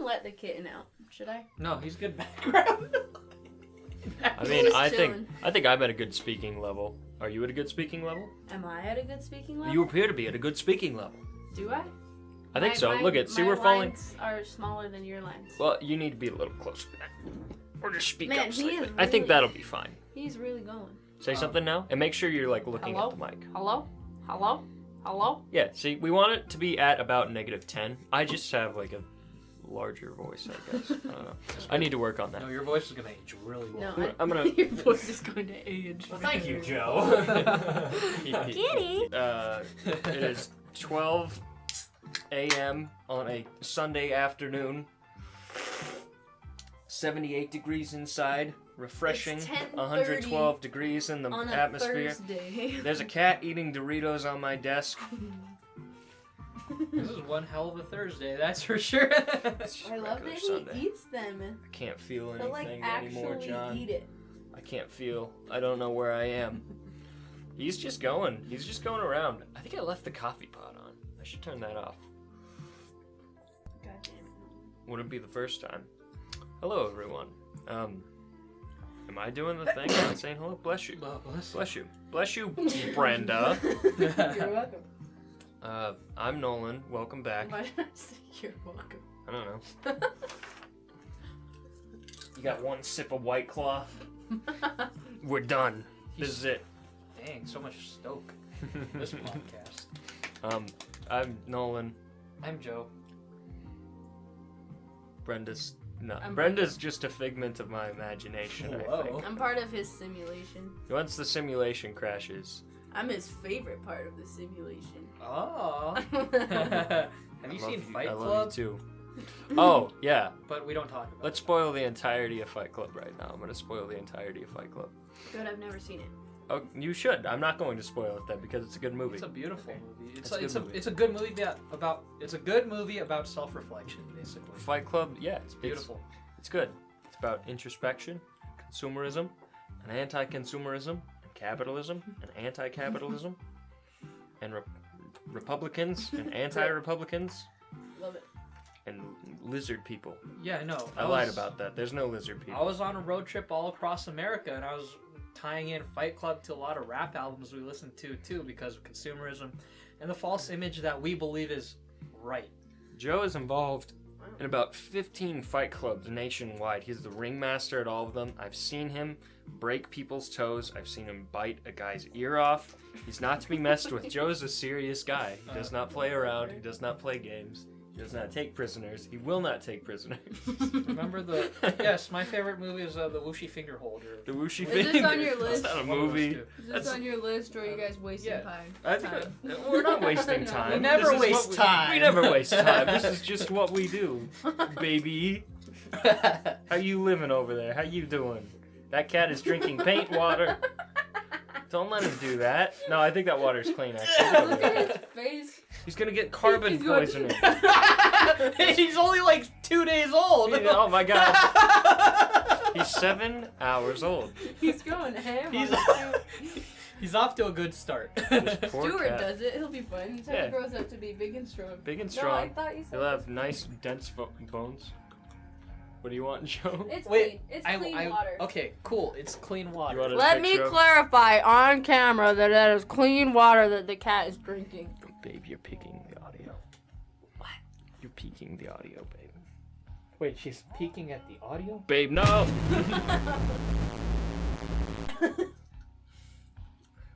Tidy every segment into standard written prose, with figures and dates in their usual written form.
can let the kitten out. Should I? No, he's good background. I mean, He's I chilling. think I'm at a good speaking level. Are you at a good speaking level? Am I at a good speaking level? You appear to be at a good speaking level. Do I? I think so. Look at, see, my we're falling. lines are smaller than your lines. Well, you need to be a little closer. Or just speak Man, up he slightly. is I think really- that'll be fine. He's really going. Say something now, and make sure you're like looking Hello? at the mic. Hello? Hello? Hello? Yeah. See, we want it to be at about -10. I just have like a larger voice, I guess. I don't know. I need to work on that. No, your voice is gonna age really well. No, I'm gonna. your voice is going to age. Well, thank you, Joe. Kitty. It is 12 a.m. on a Sunday afternoon. 78 degrees inside, refreshing. It's 10:30 112 degrees in the On a atmosphere. Thursday. There's a cat eating Doritos on my desk. This is one hell of a Thursday, that's for sure. I love that he Sunday. eats them. I can't feel He'll like anything anymore, actually John. eat it. I can't feel. I don't know where I am. He's just going. He's just going around. I think I left the coffee pot on. I should turn that off. Goddamn. Wouldn't be the first time. Hello, everyone. Am I doing the thing? Am I saying hello? Bless you. Bless you. Bless you, Brenda. You're welcome. I'm Nolan. Welcome back. Why did I say you're welcome? I don't know. You got one sip of White Claw. We're done. This is it. Dang, so much stoke. This podcast. I'm Nolan. I'm Joe. Brenda's no. I'm Brenda's just a figment of my imagination. I Whoa. think. I'm part of his simulation. Once the simulation crashes, I'm his favorite part of the simulation. Oh. Have you seen Fight I love Club? you too. Oh yeah. But we don't talk about Let's spoil the entirety of Fight Club right now. I'm gonna spoil the entirety of Fight Club. Good, I've never seen it. Oh, you should. I'm not going to spoil it then because it's a good movie. It's a beautiful movie. It's It's a a good movie it's a good movie about self-reflection, basically. Fight Club, yeah, It's beautiful. It's good. It's about introspection, consumerism, and anti-consumerism, and capitalism, and anti-capitalism, and Republicans and anti-Republicans, Love it. and lizard people. Yeah, I know. I lied about that. There's no lizard I people. was on a road trip all across America, and I was tying in Fight Club to a lot of rap albums we listened to too, because of consumerism and the false image that we believe is right. Joe is involved in about 15 Fight Clubs nationwide. He's the ringmaster at all of them. I've seen him break people's toes. I've seen him bite a guy's ear off. He's not to be messed with. Joe's a serious guy. He does not play around. He does not play games. He does not take prisoners. He will not take prisoners. Remember the... Yes, my favorite movie is the Whooshy Finger Holder. The Whooshy Is this Finger. on your list? That's not a One of those movie. two. Is That's- this on your list, or are you guys wasting Yeah. time? I think we're not wasting No. time. We never This is waste what we- time. We never waste time. This is just what we do, baby. How you living over there? How you doing? That cat is drinking paint water. Don't let him do that. No, I think that water's clean, actually. Look at his face. He's gonna get carbon He's going to- poisoning. He's only like 2 days old. Oh my god. He's 7 hours old. He's going ham. He's, on it. he's off to a good start. This poor Stuart cat. does it. He'll be fine. Until Yeah. he grows up to be big and strong. Big and No, I strong. thought you said He'll have nice, dense bones. What do you want, Joe? It's Wait, clean. It's clean water. Okay, cool. It's clean water. You want a Let me picture of- clarify on camera that that is clean water that the cat is drinking. Babe, you're peeking the audio. What? You're peeking the audio, babe. Wait, she's peeking at the audio? Babe, no!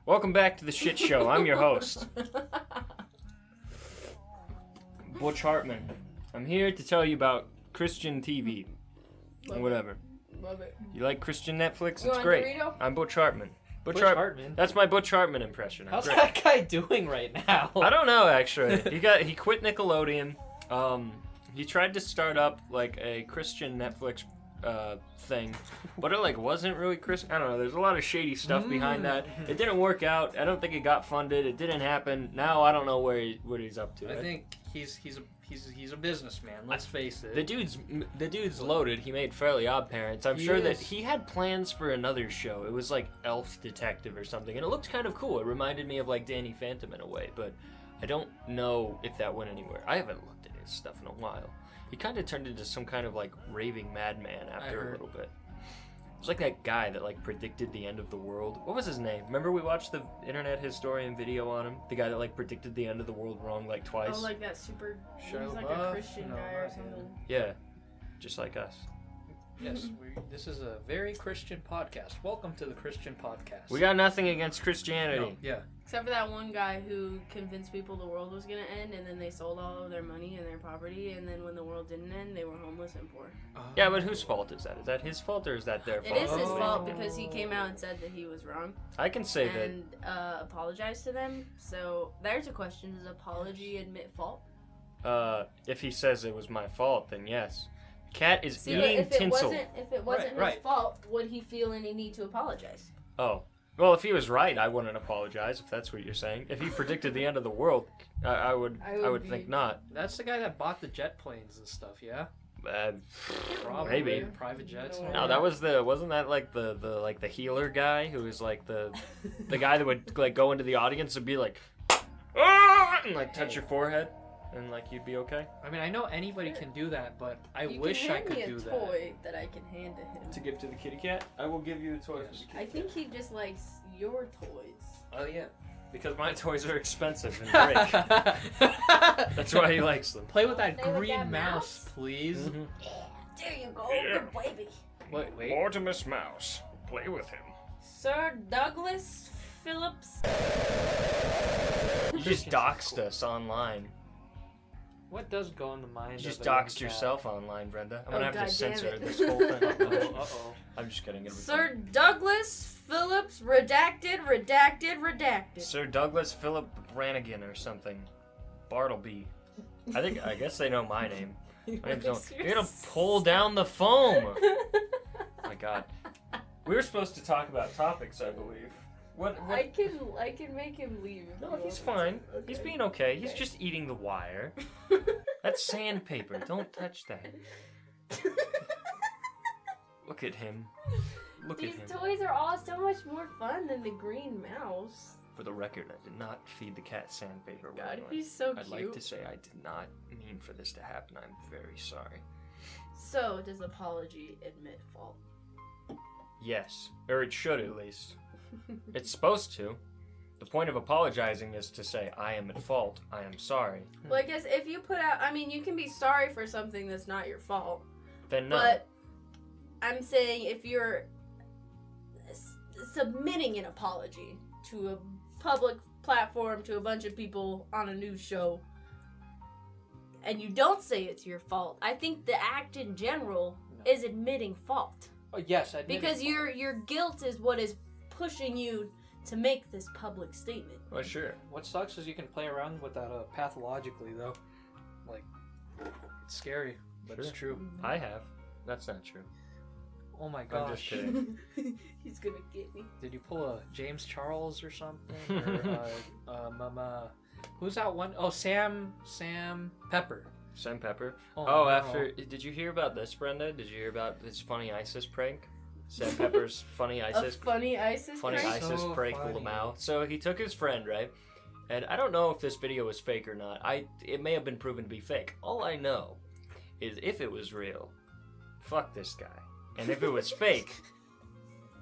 Welcome back to the shit show. I'm your host, Butch Hartman. I'm here to tell you about Christian TV. Love Whatever. Love it. You like Christian Netflix? You It's want great. Dorito? I'm Butch Hartman. Butch Hartman? That's my Butch Hartman impression. I'm How's great. that guy doing right now? I don't know actually. He quit Nickelodeon. He tried to start up like a Christian Netflix thing, but it like wasn't really Christian. I don't know. There's a lot of shady stuff behind that. It didn't work out. I don't think it got funded. It didn't happen. Now I don't know what he's up to. I think he's a businessman. Let's face it. The dude's loaded. He made Fairly Odd Parents. I'm He sure that is. he had plans for another show. It was like Elf Detective or something, and it looked kind of cool. It reminded me of like Danny Phantom in a way, but I don't know if that went anywhere. I haven't looked at his stuff in a while. He kind of turned into some kind of like raving madman I after a heard. little bit. It was like that guy that like predicted the end of the world. What was his name? Remember we watched the internet historian video on him? The guy that like predicted the end of the world wrong like twice? Oh, like that super. Shia He's like LaBeouf? a Christian No, guy or not him. something. Yeah, just like us. Yes, this is a very Christian podcast. Welcome to the Christian podcast. We got nothing against Christianity. No, yeah. Except for that one guy who convinced people the world was gonna end, and then they sold all of their money and their property, and then when the world didn't end, they were homeless and poor. Yeah, but whose fault is that? Is that his fault or is that their It fault? is his Oh. fault because he came out and said that he was wrong I can say and apologized to them. So there's a question: does apology admit fault? that if he says it was my fault, then yes. Cat is See, but eating tinsel. if it wasn't Right. his fault, would he feel any need to apologize? Oh. Well, if he was right, I wouldn't apologize, if that's what you're saying. If he predicted the end of the world, I would be- think not. That's the guy that bought the jet planes and stuff, yeah? Probably. Maybe. Private jets. No. No, that was wasn't that like the healer guy who was like the guy that would like go into the audience and be like, "Ah!" and like touch your forehead and like you'd be okay. I mean, I know anybody can do that, but I You wish can I hand could me a do that. toy that I can hand to him. To give to the kitty cat, I will give you a toy. Yes. I think he just likes your toys. Oh yeah, because my toys are expensive and break. That's why he likes them. Play with that Play with green that mouse, mouse? please. Mm-hmm. There you go, Yeah. good baby. Wait. Mortimus Mouse, play with him. Sir Douglas Phillips. You just doxed us online. What does go in the mind You just of a young doxed cat? yourself online, Brenda. I'm Oh, gonna have to God damn censor it. this whole thing. Uh-oh. I'm just kidding. It'll be Sir Douglas Phillips, redacted. Sir Douglas Philip Brannigan or something. Bartleby. I guess they know my name. My name's don't. You're gonna pull down the foam. Oh my god. We were supposed to talk about topics, I believe. What? I can make him leave. if No, you he's want me fine. to. He's Okay. being okay. He's Okay. just eating the wire. That's sandpaper. Don't touch that. Look at him. Look These at him. toys are all so much more fun than the green mouse. For the record, I did not feed the cat sandpaper. God, willingly. he's so I'd cute. like to say I did not mean for this to happen. I'm very sorry. So, does apology admit fault? Yes. Or it should at least. It's supposed to. The point of apologizing is to say, I am at fault. I am sorry. Well, I guess if you put out, I mean, you can be sorry for something that's not your fault. Then no. But I'm saying if you're submitting an apology to a public platform, to a bunch of people on a news show, and you don't say it's your fault, I think the act in general No. is admitting fault. Oh, yes, I did. Because your guilt is what is pushing you to make this public statement. Well, sure. What sucks is you can play around with that pathologically, though. Like, it's scary, but it's true. I have. That's not true. Oh my I'm gosh. just kidding. He's gonna get me. Did you pull a James Charles or something? Or, who's that one? Oh, Sam Pepper. Sam Pepper. Oh, Oh, no. after. Did you hear about this, Brenda? Did you hear about this funny ISIS prank? Sam Pepper's funny A ISIS funny ISIS funny prank? ISIS So prank funny. Lamau. So he took his friend, right? And I don't know if this video was fake or not. It may have been proven to be fake. All I know is if it was real, fuck this guy. And if it was fake,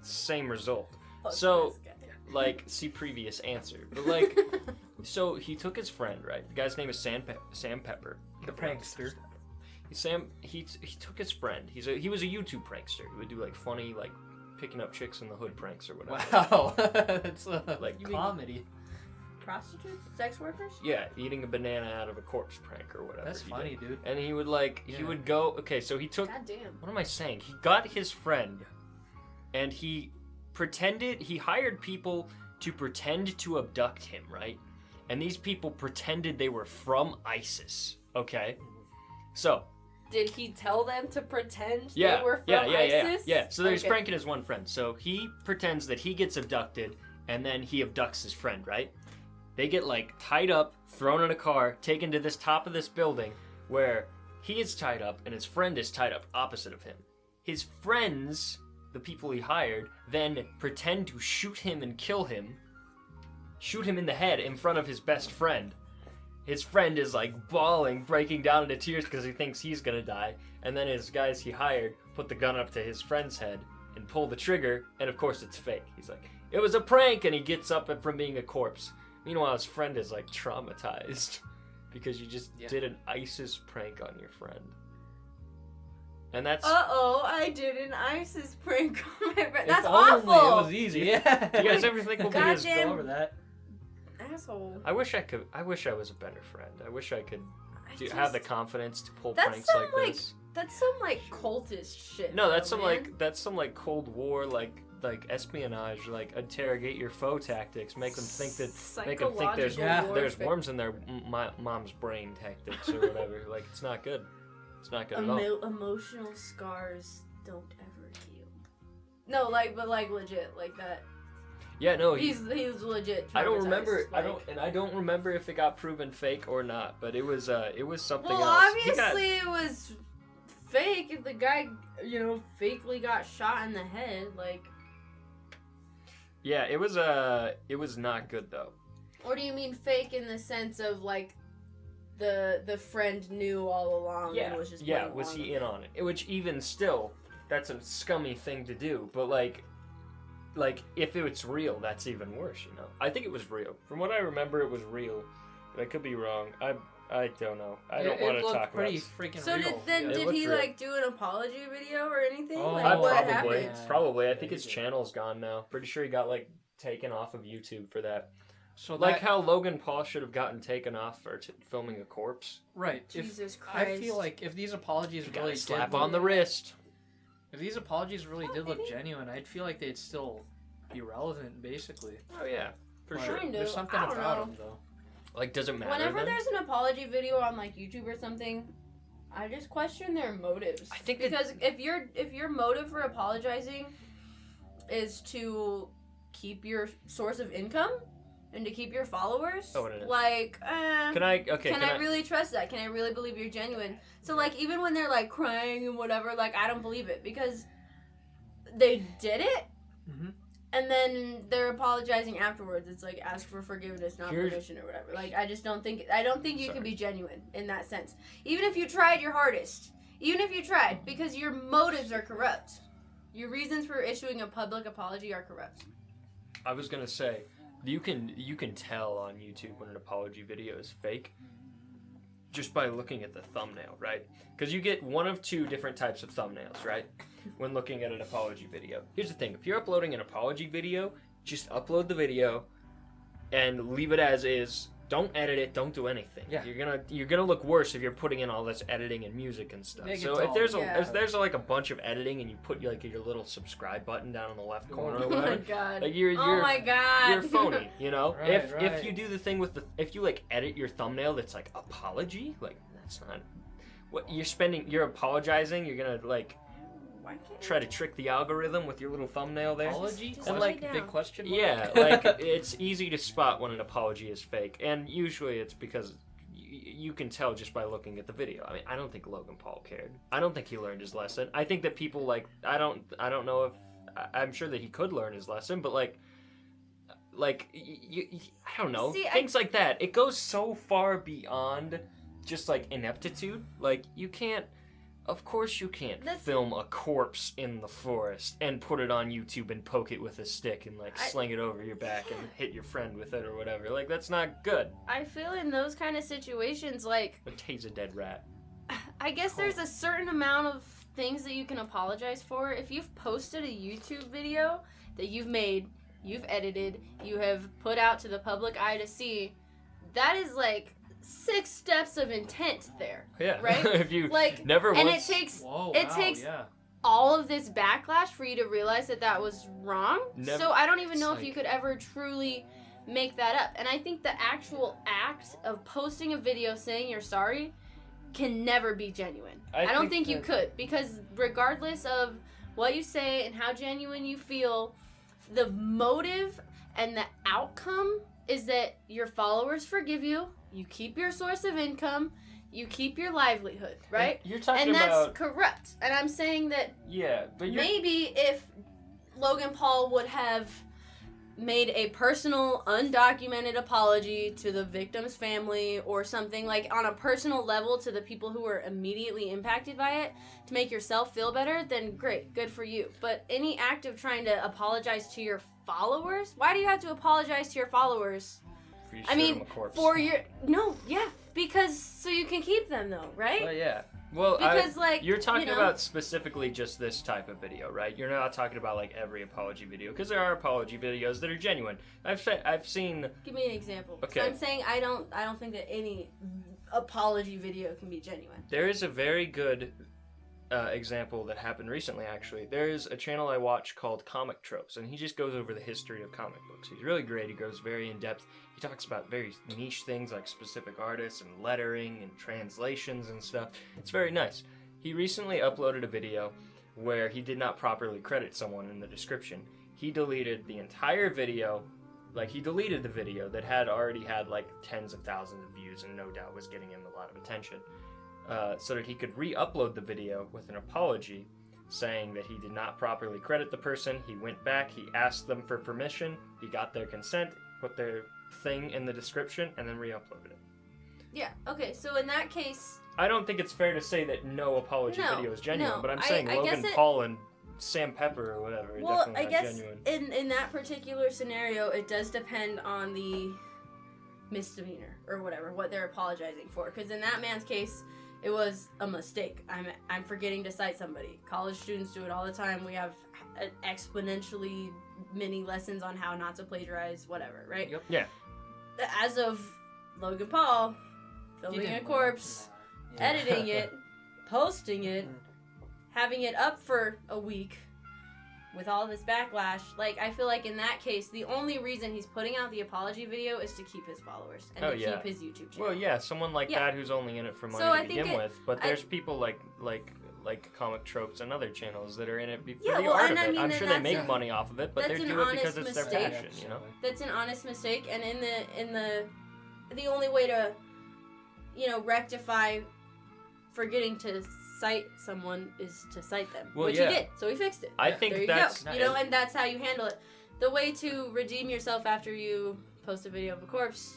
same result. Fuck So- this guy. Like, see previous answer. But like, so he took his friend, right? The guy's name is Sam Pepper. The prankster. He took his friend. He was a YouTube prankster. He would do like funny like picking up chicks in the hood pranks or whatever. Wow. That's Like, like comedy. Prostitutes? Sex workers? Yeah, eating a banana out of a corpse prank or whatever. That's he funny, did. dude. And he would like he Yeah. would go. Okay, so he took. God damn. What am I saying? He got his friend, and he pretended. He hired people to pretend to abduct him, right? And these people pretended they were from ISIS. Okay, so Did he tell them to pretend yeah, they were from yeah. ISIS? So he's Okay. pranking his one friend. So he pretends that he gets abducted, and then he abducts his friend, right? They get like tied up, thrown in a car, taken to this top of this building where he is tied up and his friend is tied up opposite of him. His friends, the people he hired, then pretend to shoot him and kill him, shoot him in the head in front of his best friend, his friend is like bawling, breaking down into tears because he thinks he's gonna die. And then his guys he hired put the gun up to his friend's head and pull the trigger, and of course it's fake. He's like, it was a prank, and he gets up from being a corpse. Meanwhile, his friend is like traumatized because you just did an ISIS prank on your friend. And that's... I did an ISIS prank on my friend. That's awful! awful! It was easy, yeah. Do you guys ever think we'll be as... Go over that. Asshole. I wish I was a better friend. I wish I could have the confidence to pull that's pranks some, like this. That's some like cultist shit. No, that's though, some like Cold War like espionage, like interrogate your foe tactics, make them think there's worms in their mom's brain tactics or whatever. Like it's not good. It's not good at all. Emotional scars don't ever heal. No, but legit, like that. Yeah, no, he's legit. I don't remember. I don't remember if it got proven fake or not. But it was something else. Well, obviously it was fake. If the guy, fakely got shot in the head, like. Yeah, it was not good though. Or do you mean fake in the sense of like, the friend knew all along and was just was he in on it? Which even still, that's a scummy thing to do. But like if it's real, that's even worse, I think it was real. From what I remember, it was real. But I could be wrong. I don't know. I don't want to talk about it. Freaking so real. Did he like do an apology video or anything? Oh, like what happened? Probably. I think his channel's gone now. Pretty sure he got like taken off of YouTube for that. So like how Logan Paul should have gotten taken off for filming a corpse. Right. Jesus Christ. I feel like if these apologies really did slap on the wrist. If these apologies really did look genuine, I'd feel like they'd still be relevant, basically. Oh yeah, for sure. There's something about them though. Like, does it matter? Whenever there's an apology video on like YouTube or something, I just question their motives. I think because if your motive for apologizing is to keep your source of income and to keep your followers, like, can I really trust that? Can I really believe you're genuine? So like, even when they're like crying and whatever, like I don't believe it because they did it. Mm-hmm. And then they're apologizing afterwards. It's like ask for forgiveness, not permission or whatever. Like I don't think you can be genuine in that sense. Even if you tried your hardest. Even if you tried, because your motives are corrupt. Your reasons for issuing a public apology are corrupt. I was gonna say, you can tell on YouTube when an apology video is fake just by looking at the thumbnail, right? Because you get one of two different types of thumbnails, right? When looking at an apology video. Here's the thing, if you're uploading an apology video, just upload the video and leave it as is. Don't edit it, don't do anything. Yeah. You're gonna look worse if you're putting in all this editing and music and stuff. So if there's like a bunch of editing and you put like your little subscribe button down in the left corner or whatever. Oh my god. Like oh my god. You're phony, Right, if you do the thing with if you like edit your thumbnail that's like apology, like that's not what you're apologizing, you're gonna like try to trick the algorithm with your little thumbnail there. Apology? And like big question mark? Yeah, like it's easy to spot when an apology is fake, and usually it's because you can tell just by looking at the video. I mean, I don't think Logan Paul cared. I don't think he learned his lesson. I think that people like I don't know if I'm sure that he could learn his lesson, but like I don't know. Things like that. It goes so far beyond just like ineptitude. Like you can't. Of course you can't film a corpse in the forest and put it on YouTube and poke it with a stick and like sling it over your back and hit your friend with it or whatever. Like that's not good. I feel in those kind of situations like Or tase a dead rat. I guess there's a certain amount of things that you can apologize for. If you've posted a YouTube video that you've made, you've edited, you have put out to the public eye to see, that is like 6 steps of intent there. Yeah. Right? If you like never and once... it takes Whoa, all of this backlash for you to realize that was wrong. Never, so I don't even know if you could ever truly make that up. And I think the actual act of posting a video saying you're sorry can never be genuine. I don't think you could, because regardless of what you say and how genuine you feel, the motive and the outcome is that your followers forgive you, you keep your source of income, you keep your livelihood, right? And you're talking and that's about... corrupt. And I'm saying that but maybe if Logan Paul would have made a personal, undocumented apology to the victim's family or something, like on a personal level to the people who were immediately impacted by it to make yourself feel better, then great, good for you. But any act of trying to apologize to your followers, why do you have to apologize to your followers? I mean, for your because so you can keep them though, right? Well, yeah. Well, because you're talking about specifically just this type of video, right? You're not talking about like every apology video, because there are apology videos that are genuine. I've seen. Give me an example. Okay. So I'm saying I don't think that any apology video can be genuine. There is a very good example that happened recently, actually. There's a channel I watch called Comic Tropes, and he just goes over the history of comic books. He's really great. He goes very in-depth. He talks about very niche things like specific artists and lettering and translations and stuff. It's very nice. He recently uploaded a video where he did not properly credit someone in the description. He deleted the entire video. Like, he deleted the video that had already had like tens of thousands of views and no doubt was getting him a lot of attention. So that he could re-upload the video with an apology saying that he did not properly credit the person. He went back, he asked them for permission, he got their consent, put their thing in the description, and then re-uploaded it. Yeah, okay, so in that case... I don't think it's fair to say that no apology video is genuine, but I'm saying I Logan Paul and Sam Pepper or whatever are definitely not genuine. In that particular scenario, it does depend on the misdemeanor or whatever, what they're apologizing for. Because in that man's case... it was a mistake. I'm forgetting to cite somebody. College students do it all the time. We have exponentially many lessons on how not to plagiarize, whatever, right? Yep. Yeah. As of Logan Paul, filming a corpse, editing it, posting it, having it up for a week, with all this backlash, like, I feel like in that case, the only reason he's putting out the apology video is to keep his followers and to keep his YouTube channel. Well, yeah, someone like that who's only in it for money to begin with. But there's people like Comic Tropes and other channels that are in it for the art of it. I'm sure they make money off of it, but they do it because it's their passion, you know? That's an honest mistake, and the only way to, rectify forgetting to cite someone is to cite them, which he did, so he fixed it. I think that's and that's how you handle it. The way to redeem yourself after you post a video of a corpse,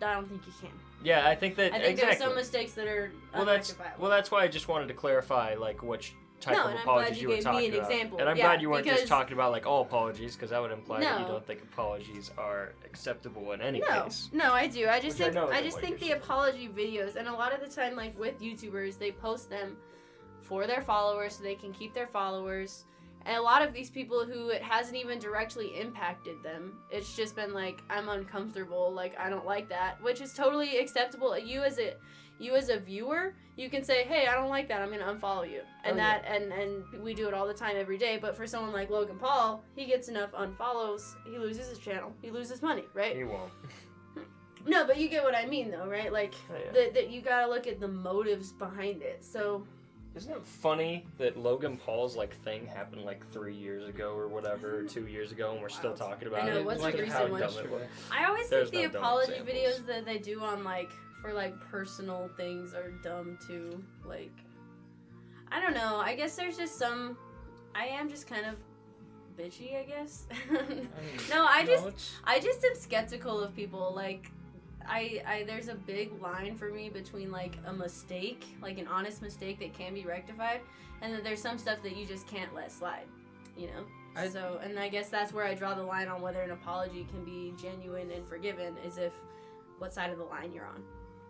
I don't think you can. Yeah, I think that there's some mistakes that are unrectifiable. That's why I just wanted to clarify like which type of apologies you were talking about. And I'm glad you weren't just talking about like all apologies, because that would imply that you don't think apologies are acceptable in any case. No, I do. I just think the apology videos, and a lot of the time, like with YouTubers, they post them for their followers so they can keep their followers. And a lot of these people who it hasn't even directly impacted them, it's just been like, I'm uncomfortable, like I don't like that, which is totally acceptable. You as a viewer, you can say, hey, I don't like that, I'm gonna unfollow you. And and we do it all the time every day. But for someone like Logan Paul, he gets enough unfollows, he loses his channel, he loses money, right? He won't. No, but you get what I mean though, right? Like that you gotta look at the motives behind it. So isn't it funny that Logan Paul's like thing happened like 3 years ago or whatever, or 2 years ago, and we're still talking about it? I know, what's the recent one? I always think the apology videos that they do on like for like personal things are dumb too. Like, I don't know. I guess there's just some. I am just kind of bitchy, I guess. I just am skeptical of people. Like, there's a big line for me between like a mistake, like an honest mistake that can be rectified, and then there's some stuff that you just can't let slide, you know? And I guess that's where I draw the line on whether an apology can be genuine and forgiven, is if what side of the line you're on.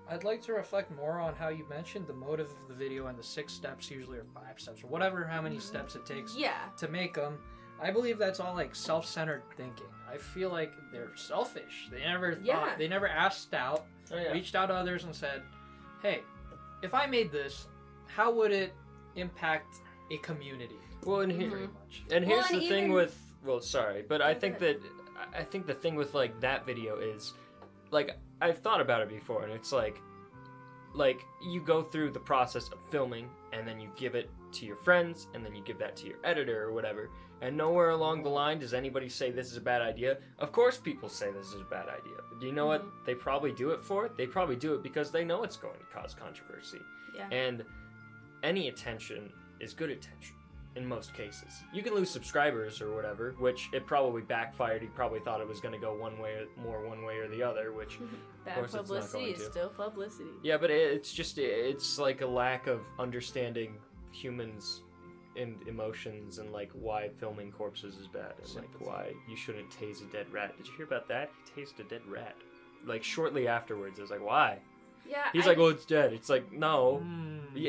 I'd like to reflect more on how you mentioned the motive of the video and the 6 steps usually, or 5 steps, or whatever, how many steps it takes to make them. I believe that's all like self-centered thinking. I feel like they're selfish. They never thought, they never asked out, reached out to others and said, hey, if I made this, how would it impact a community? Well, and here's the thing with, I think the thing with like that video is, like, I've thought about it before, and it's like you go through the process of filming, and then you give it to your friends, and then you give that to your editor or whatever, and nowhere along the line does anybody say this is a bad idea. Of course people say this is a bad idea, but do you know what they probably do it for? They probably do it because they know it's going to cause controversy. Yeah. And any attention is good attention. in most cases. You can lose subscribers or whatever, which it probably backfired. He probably thought it was going to go one way or the other, which bad of course publicity it's not going is to. still publicity. Yeah, but it's like a lack of understanding humans and emotions and like why filming corpses is bad and like why you shouldn't tase a dead rat. Did you hear about that? He tased a dead rat. Like shortly afterwards, I was like, why? Yeah. He's like, well, it's dead. It's like, no,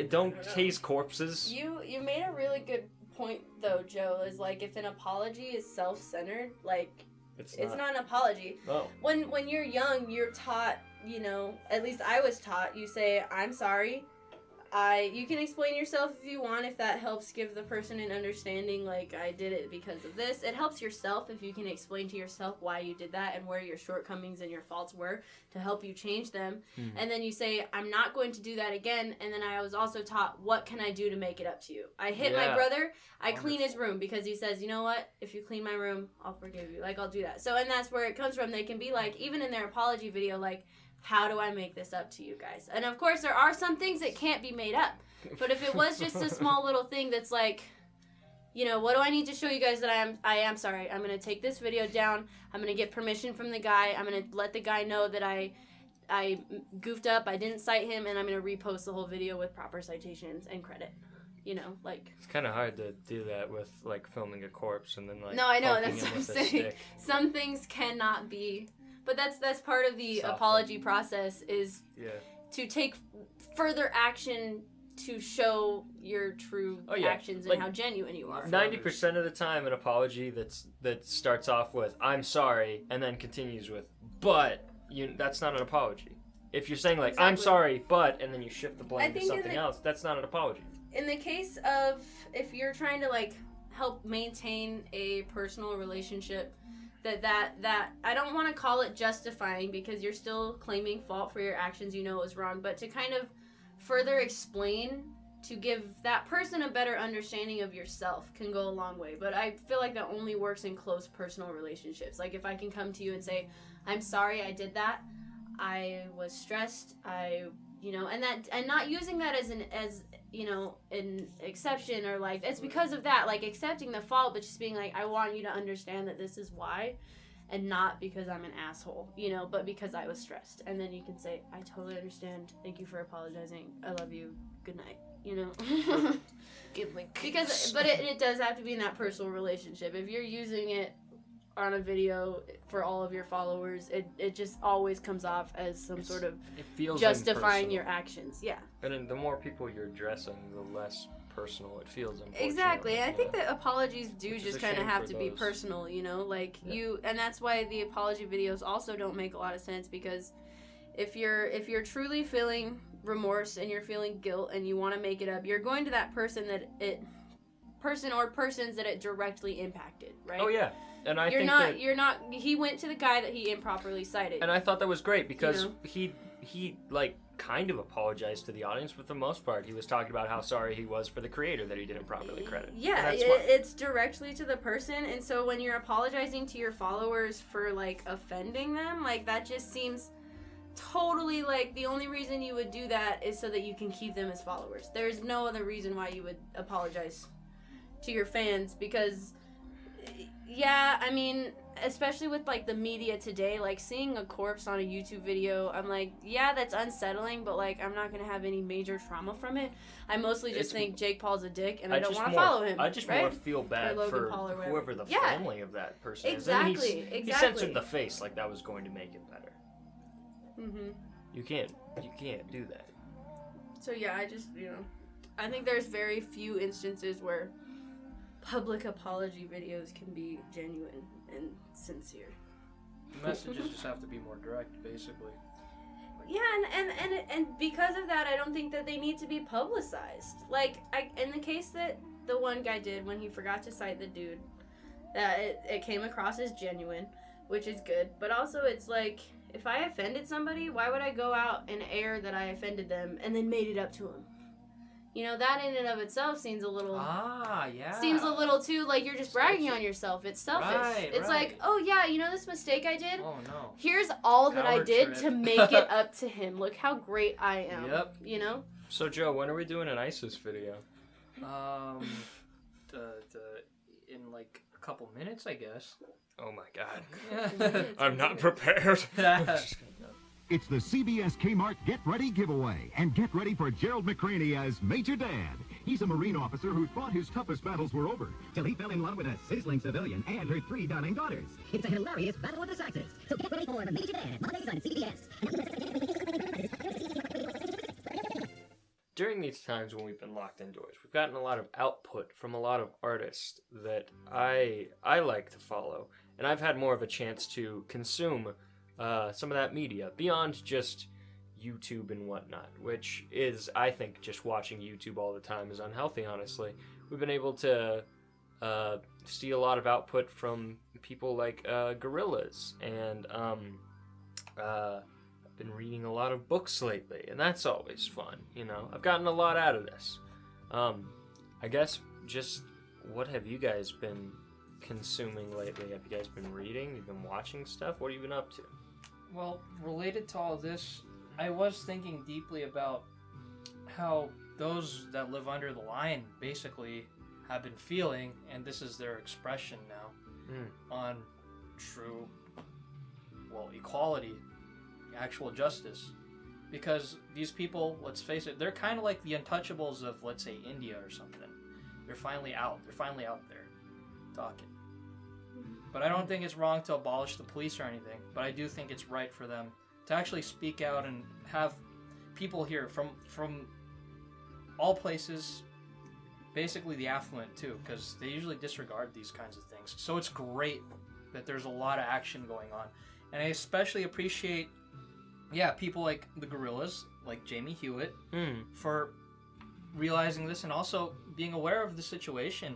don't tase corpses. You made a really good point though, Joe. Is like if an apology is self-centered, like it's not an apology. Oh. When you're young, you're taught, you know, at least I was taught. You say, I'm sorry. You can explain yourself if you want, if that helps give the person an understanding, like, I did it because of this. It helps yourself if you can explain to yourself why you did that and where your shortcomings and your faults were to help you change them. Mm-hmm. And then you say, I'm not going to do that again. And then I was also taught, what can I do to make it up to you? I hit my brother. I clean his room because he says, you know what? If you clean my room, I'll forgive you. Like, I'll do that. So, and that's where it comes from. They can be like, even in their apology video, like, how do I make this up to you guys? And of course, there are some things that can't be made up. But if it was just a small little thing that's like, you know, what do I need to show you guys that I am sorry. I'm going to take this video down. I'm going to get permission from the guy. I'm going to let the guy know that I goofed up. I didn't cite him. And I'm going to repost the whole video with proper citations and credit. You know, like... It's kind of hard to do that with, like, filming a corpse and then, like... No, I know. That's what I'm saying. Some things cannot be... But that's part of the apology process is to take further action to show your true actions and like, how genuine you are. 90% of the time, an apology that starts off with "I'm sorry" and then continues with "but," that's not an apology. If you're saying like "I'm sorry, but," and then you shift the blame to something else, that's not an apology. In the case of if you're trying to like help maintain a personal relationship. That I don't want to call it justifying because you're still claiming fault for your actions you know was wrong, but to kind of further explain to give that person a better understanding of yourself can go a long way. But I feel like that only works in close personal relationships. Like if I can come to you and say, I'm sorry I did that. I was stressed. And not using that as an exception or like it's because of that, like accepting the fault, but just being like, I want you to understand that this is why, and not because I'm an asshole, but because I was stressed. And then you can say, I totally understand. Thank you for apologizing. I love you. Good night. Because, but it does have to be in that personal relationship. If you're using it on a video for all of your followers, it just always comes off as some sort of justifying your actions. Yeah. And the more people you're addressing, the less personal it feels. Exactly. And I think that apologies do just kind of have to be personal, and that's why the apology videos also don't make a lot of sense, because if you're truly feeling remorse and you're feeling guilt and you want to make it up, you're going to that person or persons that it directly impacted, right? Oh yeah. And you're not he went to the guy that he improperly cited. And I thought that was great because he like kind of apologized to the audience, but for the most part he was talking about how sorry he was for the creator that he didn't properly credit. Yeah, it's directly to the person, and so when you're apologizing to your followers for like offending them, like that just seems totally like the only reason you would do that is so that you can keep them as followers. There's no other reason why you would apologize to your fans, because I mean, especially with like the media today, like seeing a corpse on a YouTube video, I'm like, that's unsettling, but like I'm not gonna have any major trauma from it. I mostly just think Jake Paul's a dick and I don't want to follow him. I just more feel bad for whoever the family of that person is. And he censored the face like that was going to make it better. Mm-hmm. You can't do that. So I think there's very few instances where public apology videos can be genuine and sincere. The messages just have to be more direct, basically. Yeah, and because of that, I don't think that they need to be publicized. Like, in the case that the one guy did when he forgot to cite the dude, that it came across as genuine, which is good. But also, it's like, if I offended somebody, why would I go out and air that I offended them and then made it up to him? That in and of itself seems a little... Seems a little too, like, you're just bragging on yourself. It's selfish. It's like, oh, yeah, this mistake I did? Oh, no. Here's all that I did to make it up to him. Look how great I am. Yep. So, Joe, when are we doing an ISIS video? like a couple minutes, I guess. Oh my God. I'm not prepared. It's the CBS Kmart Get Ready giveaway. And get ready for Gerald McCraney as Major Dad. He's a Marine officer who thought his toughest battles were over, till he fell in love with a sizzling civilian and her 3 darling daughters. It's a hilarious battle of the sexes. So get ready for the Major Dad, Mondays on CBS. During these times when we've been locked indoors, we've gotten a lot of output from a lot of artists that I like to follow. And I've had more of a chance to consume some of that media beyond just YouTube and whatnot, which is, I think, just watching YouTube all the time is unhealthy, honestly. We've been able to see a lot of output from people like gorillas, and I've been reading a lot of books lately, and that's always fun, you know. I've gotten a lot out of this. I guess just what have you guys been consuming lately? Have you guys been reading? You've been watching stuff? What have you been up to? Well, related to all this, I was thinking deeply about how those that live under the line basically have been feeling, and this is their expression now, on true, well, equality, actual justice. Because these people, let's face it, they're kind of like the untouchables of, let's say, India or something. They're finally out. They're finally out there talking. But I don't think it's wrong to abolish the police or anything, but I do think it's right for them to actually speak out and have people here from all places, basically the affluent too, because they usually disregard these kinds of things. So it's great that there's a lot of action going on. And I especially appreciate, people like the gorillas, like Jamie Hewitt, for realizing this and also being aware of the situation.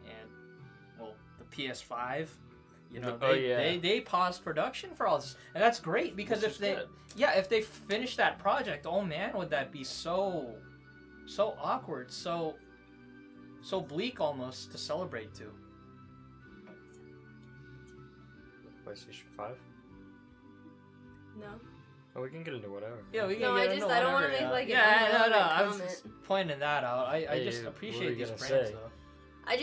And, well, the PS5... You know, they paused production for all this, and that's great because if they finish that project, oh man, would that be so awkward, so bleak almost to celebrate to. PlayStation 5? No. Oh, we can get into whatever. Yeah, we can no, get into whatever. I don't want to make like an I was just pointing that out. I just appreciate these brands though. I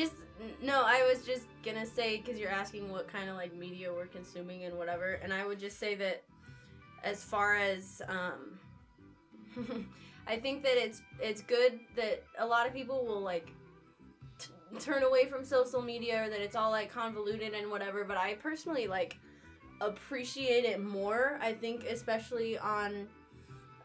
was just gonna say, because you're asking what kind of like media we're consuming and whatever, and I would just say that as far as I think that it's good that a lot of people will like turn away from social media, or that it's all like convoluted and whatever, but I personally like appreciate it more. I think especially on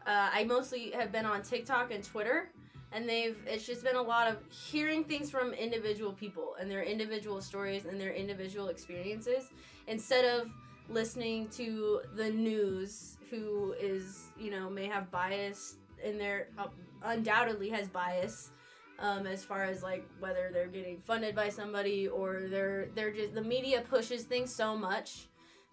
I mostly have been on TikTok and Twitter. And it's just been a lot of hearing things from individual people and their individual stories and their individual experiences, instead of listening to the news, who is, may have bias in their, undoubtedly has bias, as far as like whether they're getting funded by somebody or they're just, the media pushes things so much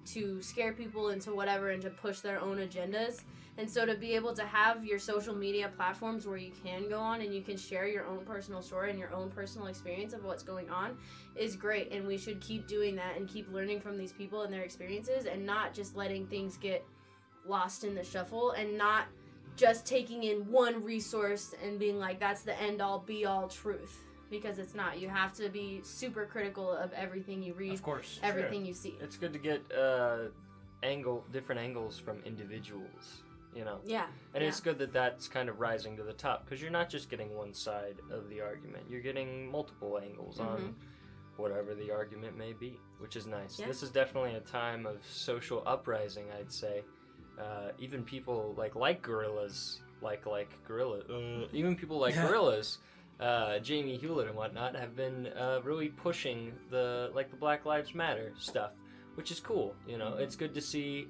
to scare people into whatever and to push their own agendas. And so to be able to have your social media platforms where you can go on and you can share your own personal story and your own personal experience of what's going on is great. And we should keep doing that and keep learning from these people and their experiences, and not just letting things get lost in the shuffle, and not just taking in one resource and being like, that's the end all be all truth. Because it's not. You have to be super critical of everything you read, of course, everything you see. It's good to get different angles from individuals. Yeah. And it's good that that's kind of rising to the top, because you're not just getting one side of the argument. You're getting multiple angles on whatever the argument may be, which is nice. Yeah. This is definitely a time of social uprising, I'd say. Even people like gorillas, even people like gorillas, Jamie Hewlett and whatnot, have been really pushing the Black Lives Matter stuff, which is cool. It's good to see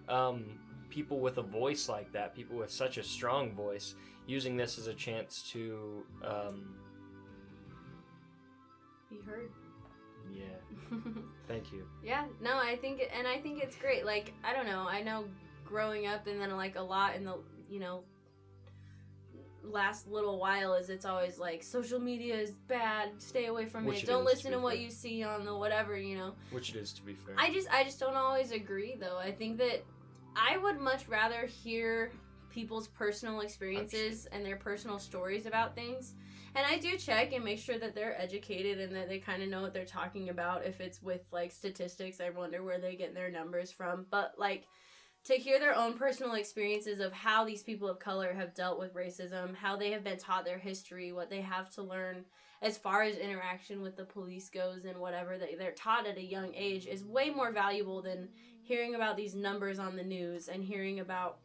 people with a voice like that, people with such a strong voice, using this as a chance to be heard. Yeah. Thank you. Yeah, no, I think it's great. Like, I don't know, I know growing up and then like a lot in the, last little while is it's always like social media is bad, stay away from it, don't listen to what you see on the whatever, Which it is, to be fair. I just don't always agree though. I think that I would much rather hear people's personal experiences and their personal stories about things, And I do check and make sure that they're educated and that they kind of know what they're talking about. If it's with, like, statistics, I wonder where they get their numbers from. But, like, to hear their own personal experiences of how these people of color have dealt with racism, how they have been taught their history, what they have to learn as far as interaction with the police goes and whatever they're taught at a young age is way more valuable than hearing about these numbers on the news and hearing about,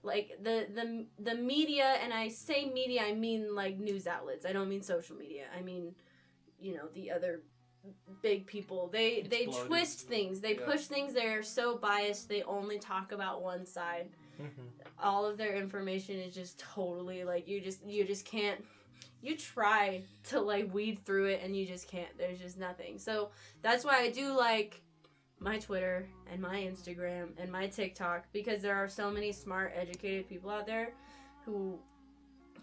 like, the media. And I say media, I mean, like, news outlets. I don't mean social media. I mean, you know, the other big people. They twist things. They push things. They're so biased. They only talk about one side. All of their information is just totally, like, you just can't. You try to, like, weed through it and you just can't. There's just nothing. So that's why I do like my Twitter and my Instagram and my TikTok, because there are so many smart, educated people out there who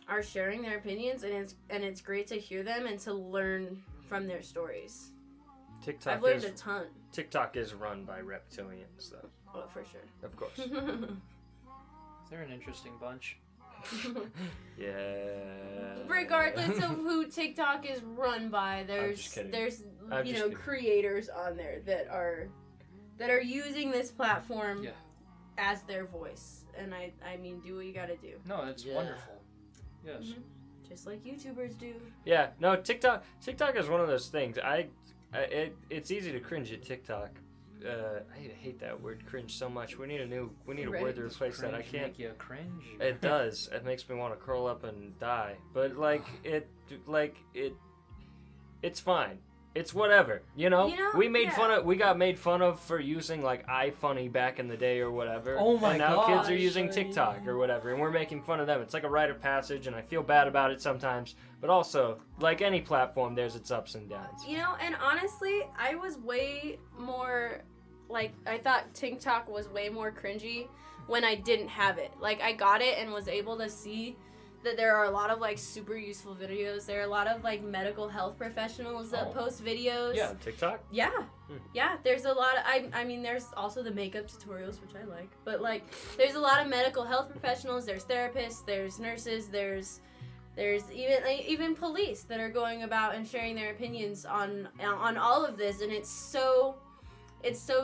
are sharing their opinions, and it's great to hear them and to learn from their stories. I've learned a ton. TikTok is run by reptilians, though. Oh, for sure. Of course. They're an interesting bunch. Yeah. Regardless of who TikTok is run by, there's creators on there that are using this platform as their voice, and I mean, do what you gotta do. No, it's wonderful. Yes. Just like YouTubers do. Yeah. No, TikTok is one of those things. It's easy to cringe at TikTok. I hate that word cringe so much. We need a word to replace that. I can't. Make you cringe? It does. It makes me want to curl up and die. But it's fine. It's whatever. You know we got made fun of for using, like, iFunny back in the day or whatever. Oh my god. And now kids are using TikTok or whatever, and we're making fun of them. It's like a rite of passage, and I feel bad about it sometimes. But also, like any platform, there's its ups and downs. You know, and honestly, I was way more, like, I thought TikTok was way more cringy when I didn't have it. Like, I got it and was able to see that there are a lot of, like, super useful videos. There are a lot of, like, medical health professionals that post videos. Yeah, TikTok? Yeah. Yeah, there's a lot of, I mean, there's also the makeup tutorials, which I like. But, like, there's a lot of medical health professionals. There's therapists. There's nurses. There's even police that are going about and sharing their opinions on all of this. And it's so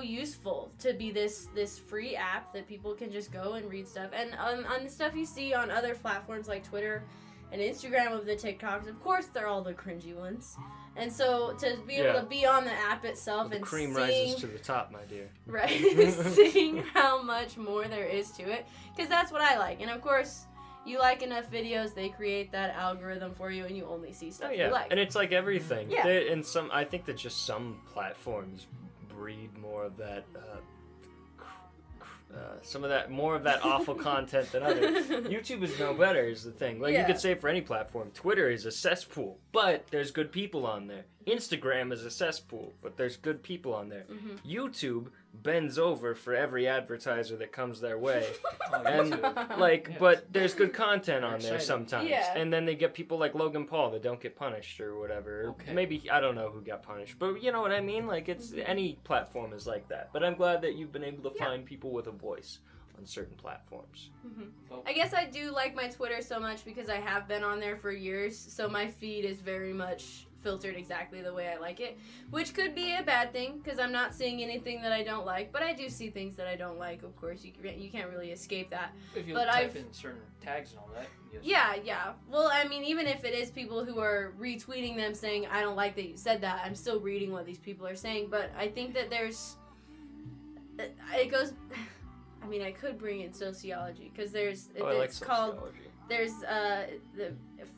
useful to be this free app that people can just go and read stuff. And on the stuff you see on other platforms like Twitter and Instagram of the TikToks, of course they're all the cringy ones. And so to be able to be on the app itself and cream seeing, rises to the top, my dear. Right, seeing how much more there is to it, because that's what I like. And of course, you like enough videos, they create that algorithm for you, and you only see stuff you like. And it's like everything. Yeah. I think that just some platforms breed more of that more of that awful content than others. YouTube is no better, is the thing. Like, you could say for any platform, Twitter is a cesspool, but there's good people on there. Instagram is a cesspool, but there's good people on there. YouTube bends over for every advertiser that comes their way. But there's good content on there sometimes. Yeah. And then they get people like Logan Paul that don't get punished or whatever. Okay. Maybe, I don't know who got punished, but you know what I mean? Like, it's any platform is like that. But I'm glad that you've been able to find people with a voice on certain platforms. I guess I do like my Twitter so much because I have been on there for years, so my feed is very much filtered exactly the way I like it, which could be a bad thing because I'm not seeing anything that I don't like, but I do see things that I don't like. Of course, you can't really escape that. If you type in certain tags and all that. Yeah. Well, I mean, even if it is people who are retweeting them saying, I don't like that you said that, I'm still reading what these people are saying, but I think that it goes, I mean, I could bring in sociology because there's the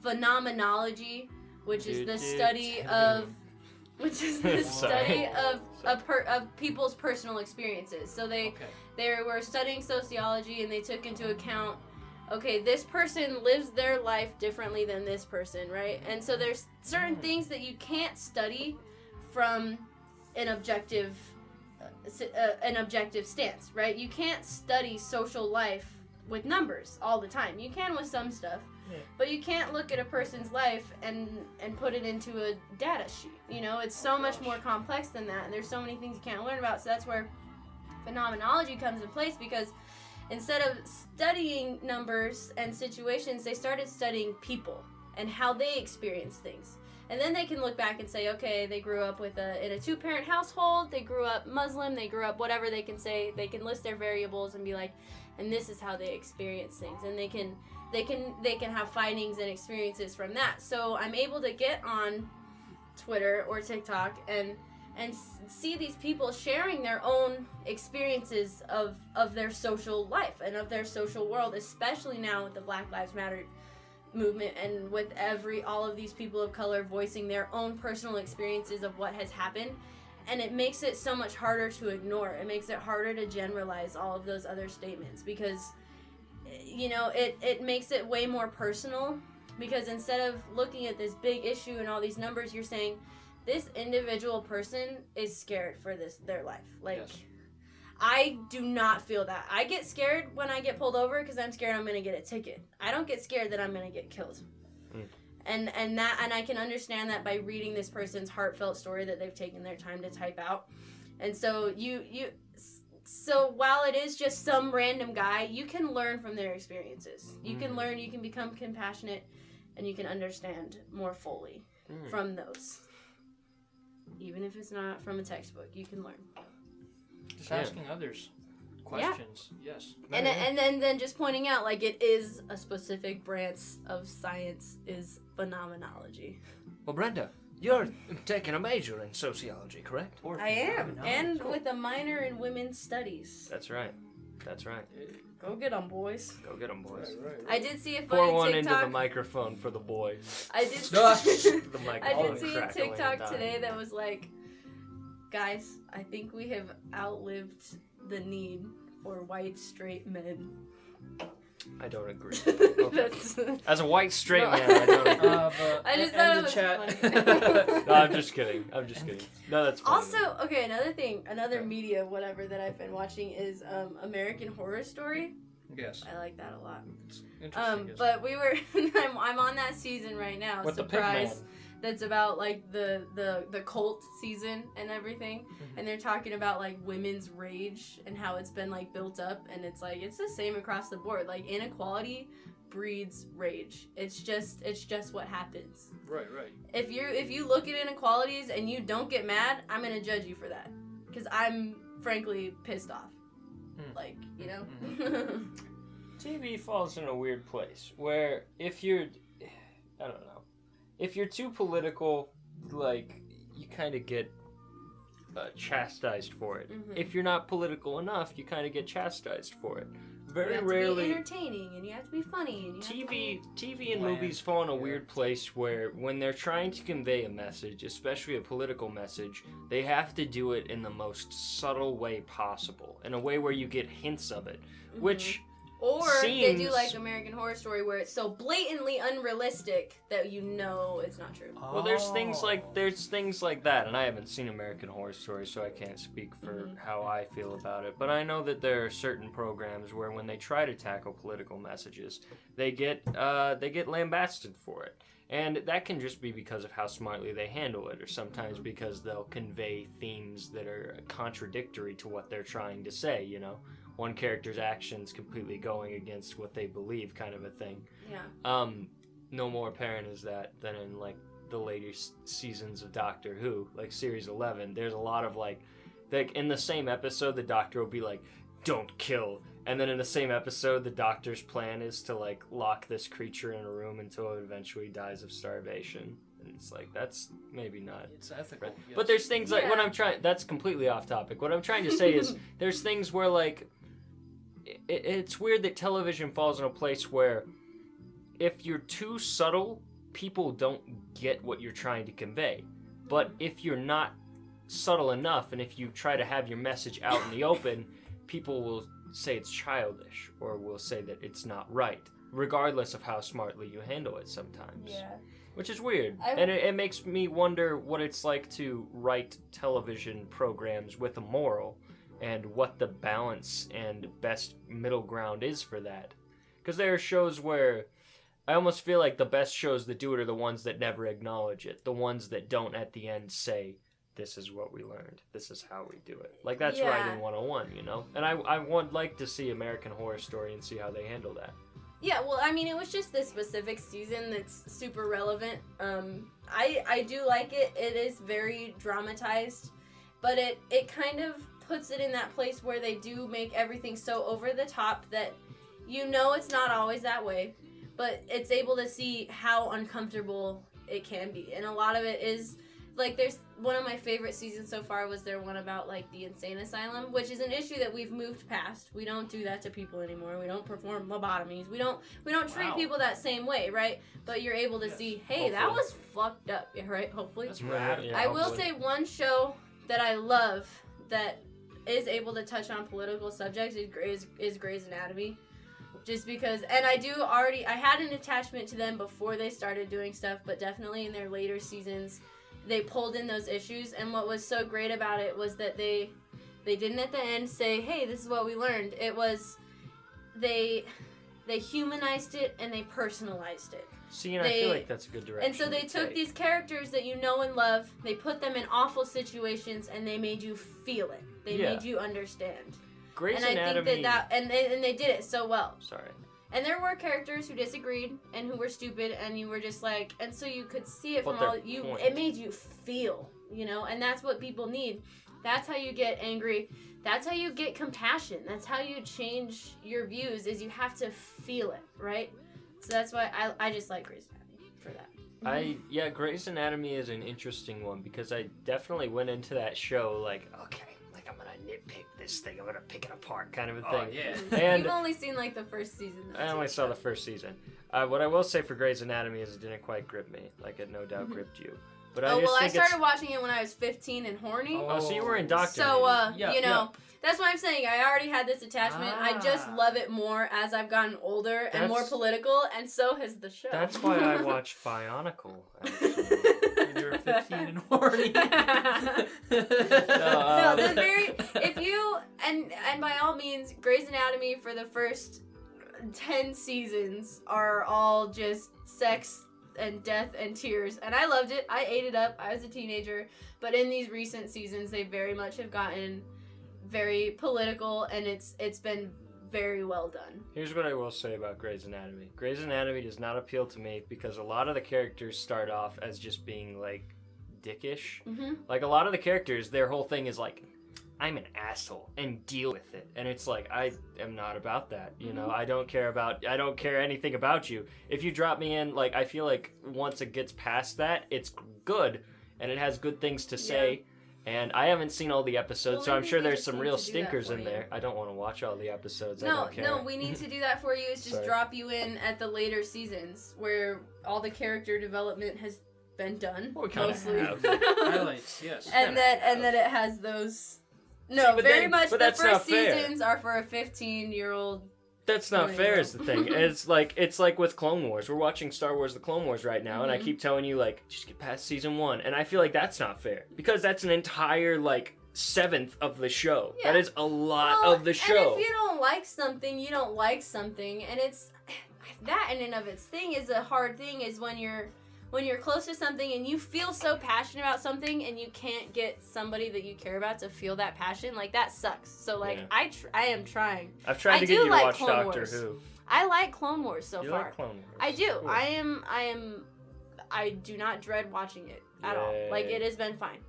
phenomenology, which is the study of people's personal experiences. So they were studying sociology, and they took into account, okay, this person lives their life differently than this person, right? And so there's certain things that you can't study from an objective stance, right? You can't study social life with numbers all the time. You can with some stuff. But you can't look at a person's life and put it into a data sheet. You know, it's so much more complex than that, and there's so many things you can't learn about. So that's where phenomenology comes in place, because instead of studying numbers and situations, they started studying people. and how they experience things. And then they can look back and say, okay, they grew up in a 2-parent household, they grew up Muslim, they grew up whatever. They can say, they can list their variables and be like, and this is how they experience things, and they can have findings and experiences from that. So I'm able to get on Twitter or TikTok and see these people sharing their own experiences of their social life and of their social world, especially now with the Black Lives Matter movement and with all of these people of color voicing their own personal experiences of what has happened. And it makes it so much harder to ignore. It makes it harder to generalize all of those other statements because, you know, it makes it way more personal, because instead of looking at this big issue and all these numbers, you're saying this individual person is scared for their life. Like, yes. I do not feel that. I get scared when I get pulled over because I'm scared I'm going to get a ticket. I don't get scared that I'm going to get killed. Mm. And I can understand that by reading this person's heartfelt story that they've taken their time to type out. And so so while it is just some random guy, you can learn from their experiences. You can learn, you can become compassionate, and you can understand more fully from those. Even if it's not from a textbook, you can learn. Just asking others questions, yes. And then just pointing out, like, it is a specific branch of science is phenomenology. Well, Brenda, you're taking a major in sociology, correct? I am, and with a minor in women's studies. That's right. That's right. Go get them, boys. Go get them, boys. Right. I did see a funny Pour one TikTok. into the microphone for the boys. I did see a TikTok today that was like, guys, I think we have outlived the need for white straight men. I don't agree. Okay. As a white straight man, I don't agree. I just thought it was funny. No, I'm just kidding. No, that's funny. Also, okay, another media whatever that I've been watching is American Horror Story. Yes. I like that a lot. It's interesting. But we were I'm on that season right now. With Surprise. That's about like the cult season and everything, and they're talking about like women's rage and how it's been like built up, and it's like it's the same across the board. Like inequality breeds rage. It's just what happens. Right. If you look at inequalities and you don't get mad, I'm gonna judge you for that, because I'm frankly pissed off. Like, you know. TV falls in a weird place where if you're, I don't know. If you're too political, like, you kind of get chastised for it. If you're not political enough, you kind of get chastised for it. Very rarely. You have to be entertaining, and you have to be funny, and TV and movies fall in a weird place where when they're trying to convey a message, especially a political message, they have to do it in the most subtle way possible, in a way where you get hints of it, which... Or they do like American Horror Story where it's so blatantly unrealistic that you know it's not true. Well, there's things like that, and I haven't seen American Horror Story, so I can't speak for how I feel about it. But I know that there are certain programs where when they try to tackle political messages, they get lambasted for it. And that can just be because of how smartly they handle it, or sometimes because they'll convey themes that are contradictory to what they're trying to say, you know? One character's actions completely going against what they believe, kind of a thing. Yeah. No more apparent is that than in, like, the later seasons of Doctor Who, like Series 11. There's a lot of, like, in the same episode, the Doctor will be like, don't kill. And then in the same episode, the Doctor's plan is to, like, lock this creature in a room until it eventually dies of starvation. And it's like, that's maybe not... It's ethical. Right. Yes. But there's things like, that's completely off topic. What I'm trying to say is, there's things where, like, it's weird that television falls in a place where if you're too subtle, people don't get what you're trying to convey. But if you're not subtle enough, and if you try to have your message out in the open, people will say it's childish, or will say that it's not right, regardless of how smartly you handle it sometimes. Yeah. Which is weird. And it makes me wonder what it's like to write television programs with a moral, and what the balance and best middle ground is for that. Because there are shows where I almost feel like the best shows that do it are the ones that never acknowledge it. The ones that don't at the end say, this is what we learned. This is how we do it. Like, that's writing 101, you know? And I would like to see American Horror Story and see how they handle that. Yeah, well, I mean, it was just this specific season that's super relevant. I do like it. It is very dramatized, but it kind of puts it in that place where they do make everything so over the top that you know it's not always that way, but it's able to see how uncomfortable it can be. And a lot of it is, like, there's one of my favorite seasons so far was their one about, like, the insane asylum, which is an issue that we've moved past. We don't do that to people anymore. We don't perform lobotomies. We don't treat people that same way, right? But you're able to see, hey, that was fucked up, right? Hopefully. That's rad. Yeah, I will say one show that I love that is able to touch on political subjects is Grey's Anatomy. Just because, and I had an attachment to them before they started doing stuff, but definitely in their later seasons, they pulled in those issues. And what was so great about it was that they didn't at the end say, hey, this is what we learned. It was, they humanized it and they personalized it. See, and I feel like that's a good direction. And so they took these characters that you know and love, they put them in awful situations, and they made you feel it. They made you understand. Grey's and Anatomy. I think and they did it so well. Sorry. And there were characters who disagreed and who were stupid, and you were just like, and so you could see it from all you. It made you feel, you know, and that's what people need. That's how you get angry. That's how you get compassion. That's how you change your views. Is you have to feel it, right? So that's why I just like Grey's Anatomy for that. Grey's Anatomy is an interesting one because I definitely went into that show like, okay, like I'm gonna nitpick this thing, I'm gonna pick it apart, kind of a thing. Oh, yeah. And you've only seen like the first season. I only saw the first season. What I will say for Grey's Anatomy is it didn't quite grip me, like it no doubt gripped you. But I started watching it when I was 15 and horny. Oh, so you were indoctrinated. So, you know, that's what I'm saying. I already had this attachment. I just love it more as I've gotten older and more political, and so has the show. That's why I watched Bionicle, actually. When you were 15 and horny. No, the very, if you, and by all means, Grey's Anatomy for the first 10 seasons are all just sex and death and tears, and I loved it. I ate it up. I was a teenager, but in these recent seasons they very much have gotten very political, and it's been very well done. Here's what I will say about Grey's Anatomy. Grey's Anatomy does not appeal to me because a lot of the characters start off as just being like dickish. Like a lot of the characters, their whole thing is like, I'm an asshole and deal with it. And it's like, I am not about that. You know, I don't care anything about you. If you drop me in, like, I feel like once it gets past that, it's good and it has good things to say. And I haven't seen all the episodes, so I'm sure there's some real stinkers in there. I don't want to watch all the episodes. I don't care. No, we need to do that for you. Is just drop you in at the later seasons where all the character development has been done. Well, we kind of have. Highlights, yes. And that it has those. No, very much. The first seasons are for a 15-year-old. That's not fair is the thing. It's like with Clone Wars. We're watching Star Wars The Clone Wars right now, and I keep telling you, like, just get past season 1. And I feel like that's not fair. Because that's an entire, like, 7th of the show. Yeah. That is a lot of the show. And if you don't like something, you don't like something. And it's... That in and of its thing is a hard thing, is when you're close to something and you feel so passionate about something and you can't get somebody that you care about to feel that passion, like, that sucks. So, like, I am trying. I've tried to get you to watch Doctor Who. I like Clone Wars so far. You like Clone Wars? I do. Cool. I do not dread watching it at all. Like, it has been fine.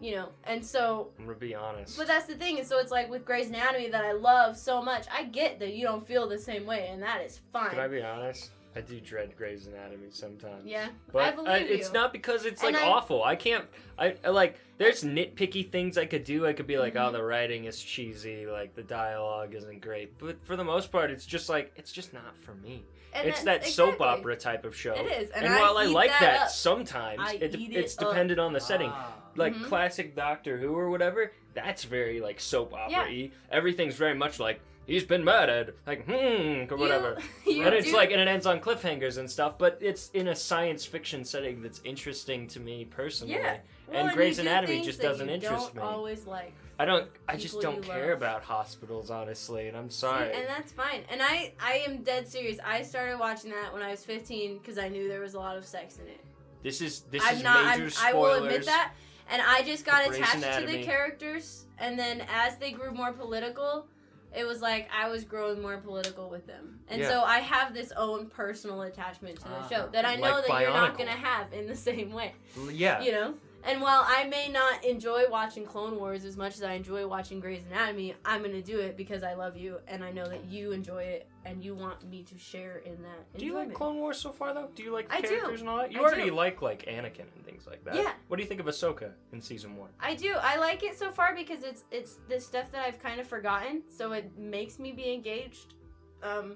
You know, and so... I'm gonna be honest. But that's the thing, and so it's like with Grey's Anatomy that I love so much, I get that you don't feel the same way, and that is fine. Can I be honest? I do dread Grey's Anatomy sometimes. Yeah, but I believe you. It's not because it's like awful. I can't. I like. There's nitpicky things I could do. I could be like, oh, the writing is cheesy, like the dialogue isn't great. But for the most part, it's just like it's just not for me. And it's that soap opera type of show. It is, and while I like that sometimes, it's dependent on the setting. Like classic Doctor Who or whatever, that's very like soap opera-y. Yeah. Everything's very much like, he's been murdered, like, or whatever. And it's like, and it ends on cliffhangers and stuff, but it's in a science fiction setting that's interesting to me personally. Yeah. Well, and Grey's Anatomy just doesn't interest me. Always like. I just don't care about hospitals, honestly, and I'm sorry. See, and that's fine. And I am dead serious. I started watching that when I was 15 because I knew there was a lot of sex in it. This is major spoilers. I will admit that. And I just got attached to the characters, and then as they grew more political, it was like I was growing more political with them. And so I have this own personal attachment to the show that I know that you're not going to have in the same way. Yeah. You know? And while I may not enjoy watching Clone Wars as much as I enjoy watching Grey's Anatomy, I'm going to do it because I love you and I know that you enjoy it and you want me to share in that enjoyment. Do you like Clone Wars so far, though? Do you like the characters and all that? You already like Anakin and things like that. Yeah. What do you think of Ahsoka in Season 1? I do. I like it so far because it's this stuff that I've kind of forgotten, so it makes me be engaged. And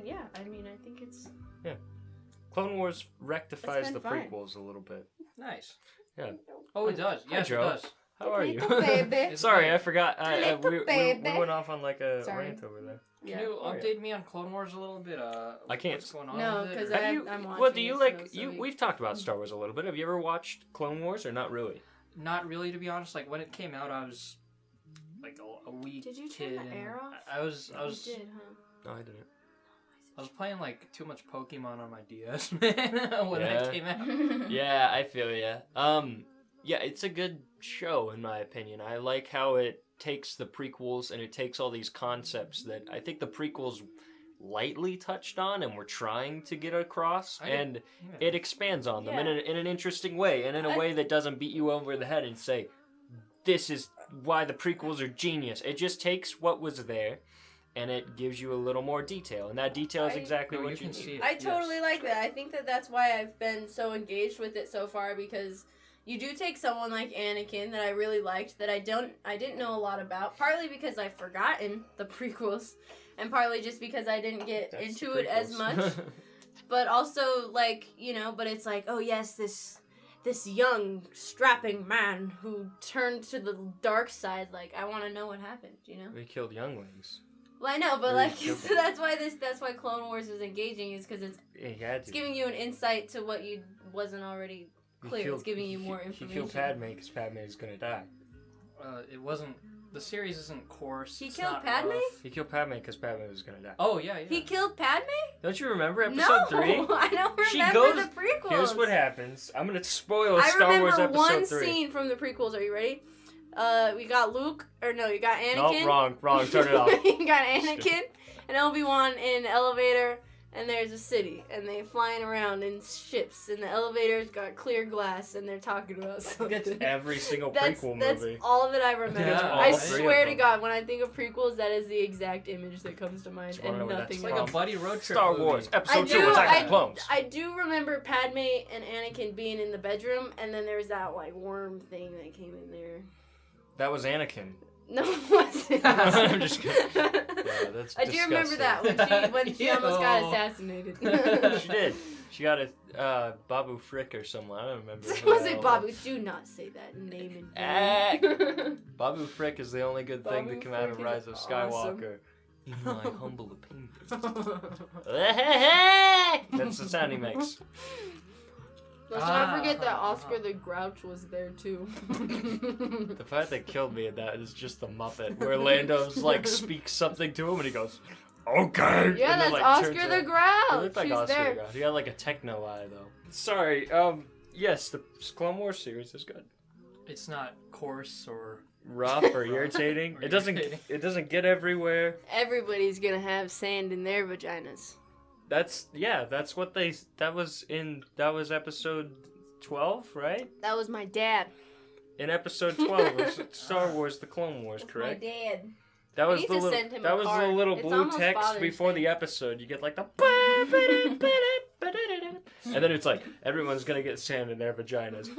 yeah, I mean, I think it's... Yeah. Clone Wars rectifies the prequels a little bit. Nice. Yeah. Oh, it does. Yes, it does. How are you? Baby. Sorry, I forgot. We baby. went off on like a rant over there. Can you update me on Clone Wars a little bit? I can't. What's going on? No, because I'm watching. What do you like? We've talked about Star Wars a little bit. Have you ever watched Clone Wars or not really? Not really, to be honest. Like when it came out, I was like a wee kid. Did you turn the air off? I was. You did, huh? No, I didn't. I was playing like too much Pokemon on my DS, man, when that came out. Yeah, I feel ya. Yeah, it's a good show in my opinion. I like how it takes the prequels and it takes all these concepts that I think the prequels lightly touched on and were trying to get across, and it expands on them in an interesting way, and in a way that doesn't beat you over the head and say, this is why the prequels are genius. It just takes what was there and it gives you a little more detail, and that detail is exactly what you need. I totally like that. I think that that's why I've been so engaged with it so far, because you do take someone like Anakin that I really liked that I didn't know a lot about, partly because I've forgotten the prequels, and partly just because I didn't get into it as much. But also, like, you know, but it's like, oh yes, this young, strapping man who turned to the dark side, like, I want to know what happened, you know? We killed younglings. Well, I know, but like, so that's why Clone Wars is engaging, is because it's giving you an insight to what you wasn't already clear. It's giving you more information. He killed Padme because Padme is gonna die. It wasn't. The series isn't coarse. He killed Padme? He killed Padme because Padme was gonna die. Oh yeah. He killed Padme? Don't you remember episode 3? No, I don't remember the prequels. Here's what happens. I'm gonna spoil Star Wars episode 3. I remember one scene from the prequels. Are you ready? We got Luke, or no, you got Anakin. No, wrong. Turn it off. You got Anakin and Obi-Wan in an elevator, and there's a city, and they're flying around in ships, and the elevator's got clear glass, and they're talking about something. That's every single prequel movie. That's all that I remember. Yeah, I swear to God, when I think of prequels, that is the exact image that comes to mind, and nothing else. It's like a buddy road trip Star movie. Wars, episode 2, Attack of the Clones. I do remember Padme and Anakin being in the bedroom, and then there's that, like, worm thing that came in there. That was Anakin. No, it wasn't. I'm just kidding. Yeah, that's I do remember that when she almost got assassinated. She did. She got a Babu Frick or someone. I don't remember. Was it Babu? Do not say that name in Babu Frick is the only good thing to come out of Rise of Skywalker. In my humble opinion. That's the sound he makes. Let's not forget that Oscar the Grouch was there too. The fact that killed me at that is just the Muppet, where Lando's like speaks something to him and he goes, "Okay." Yeah, that's like, Oscar the Grouch. He looked like Oscar the Grouch. He had like a techno eye though. Sorry. Yes, the Clone Wars series is good. It's not coarse or rough or irritating. It doesn't get everywhere. Everybody's gonna have sand in their vaginas. That's what that was episode 12, right? That was my dad. In episode 12 of Star Wars: The Clone Wars, correct? My dad. That was the little blue text before the episode. You get like the and then it's like everyone's gonna get sand in their vaginas.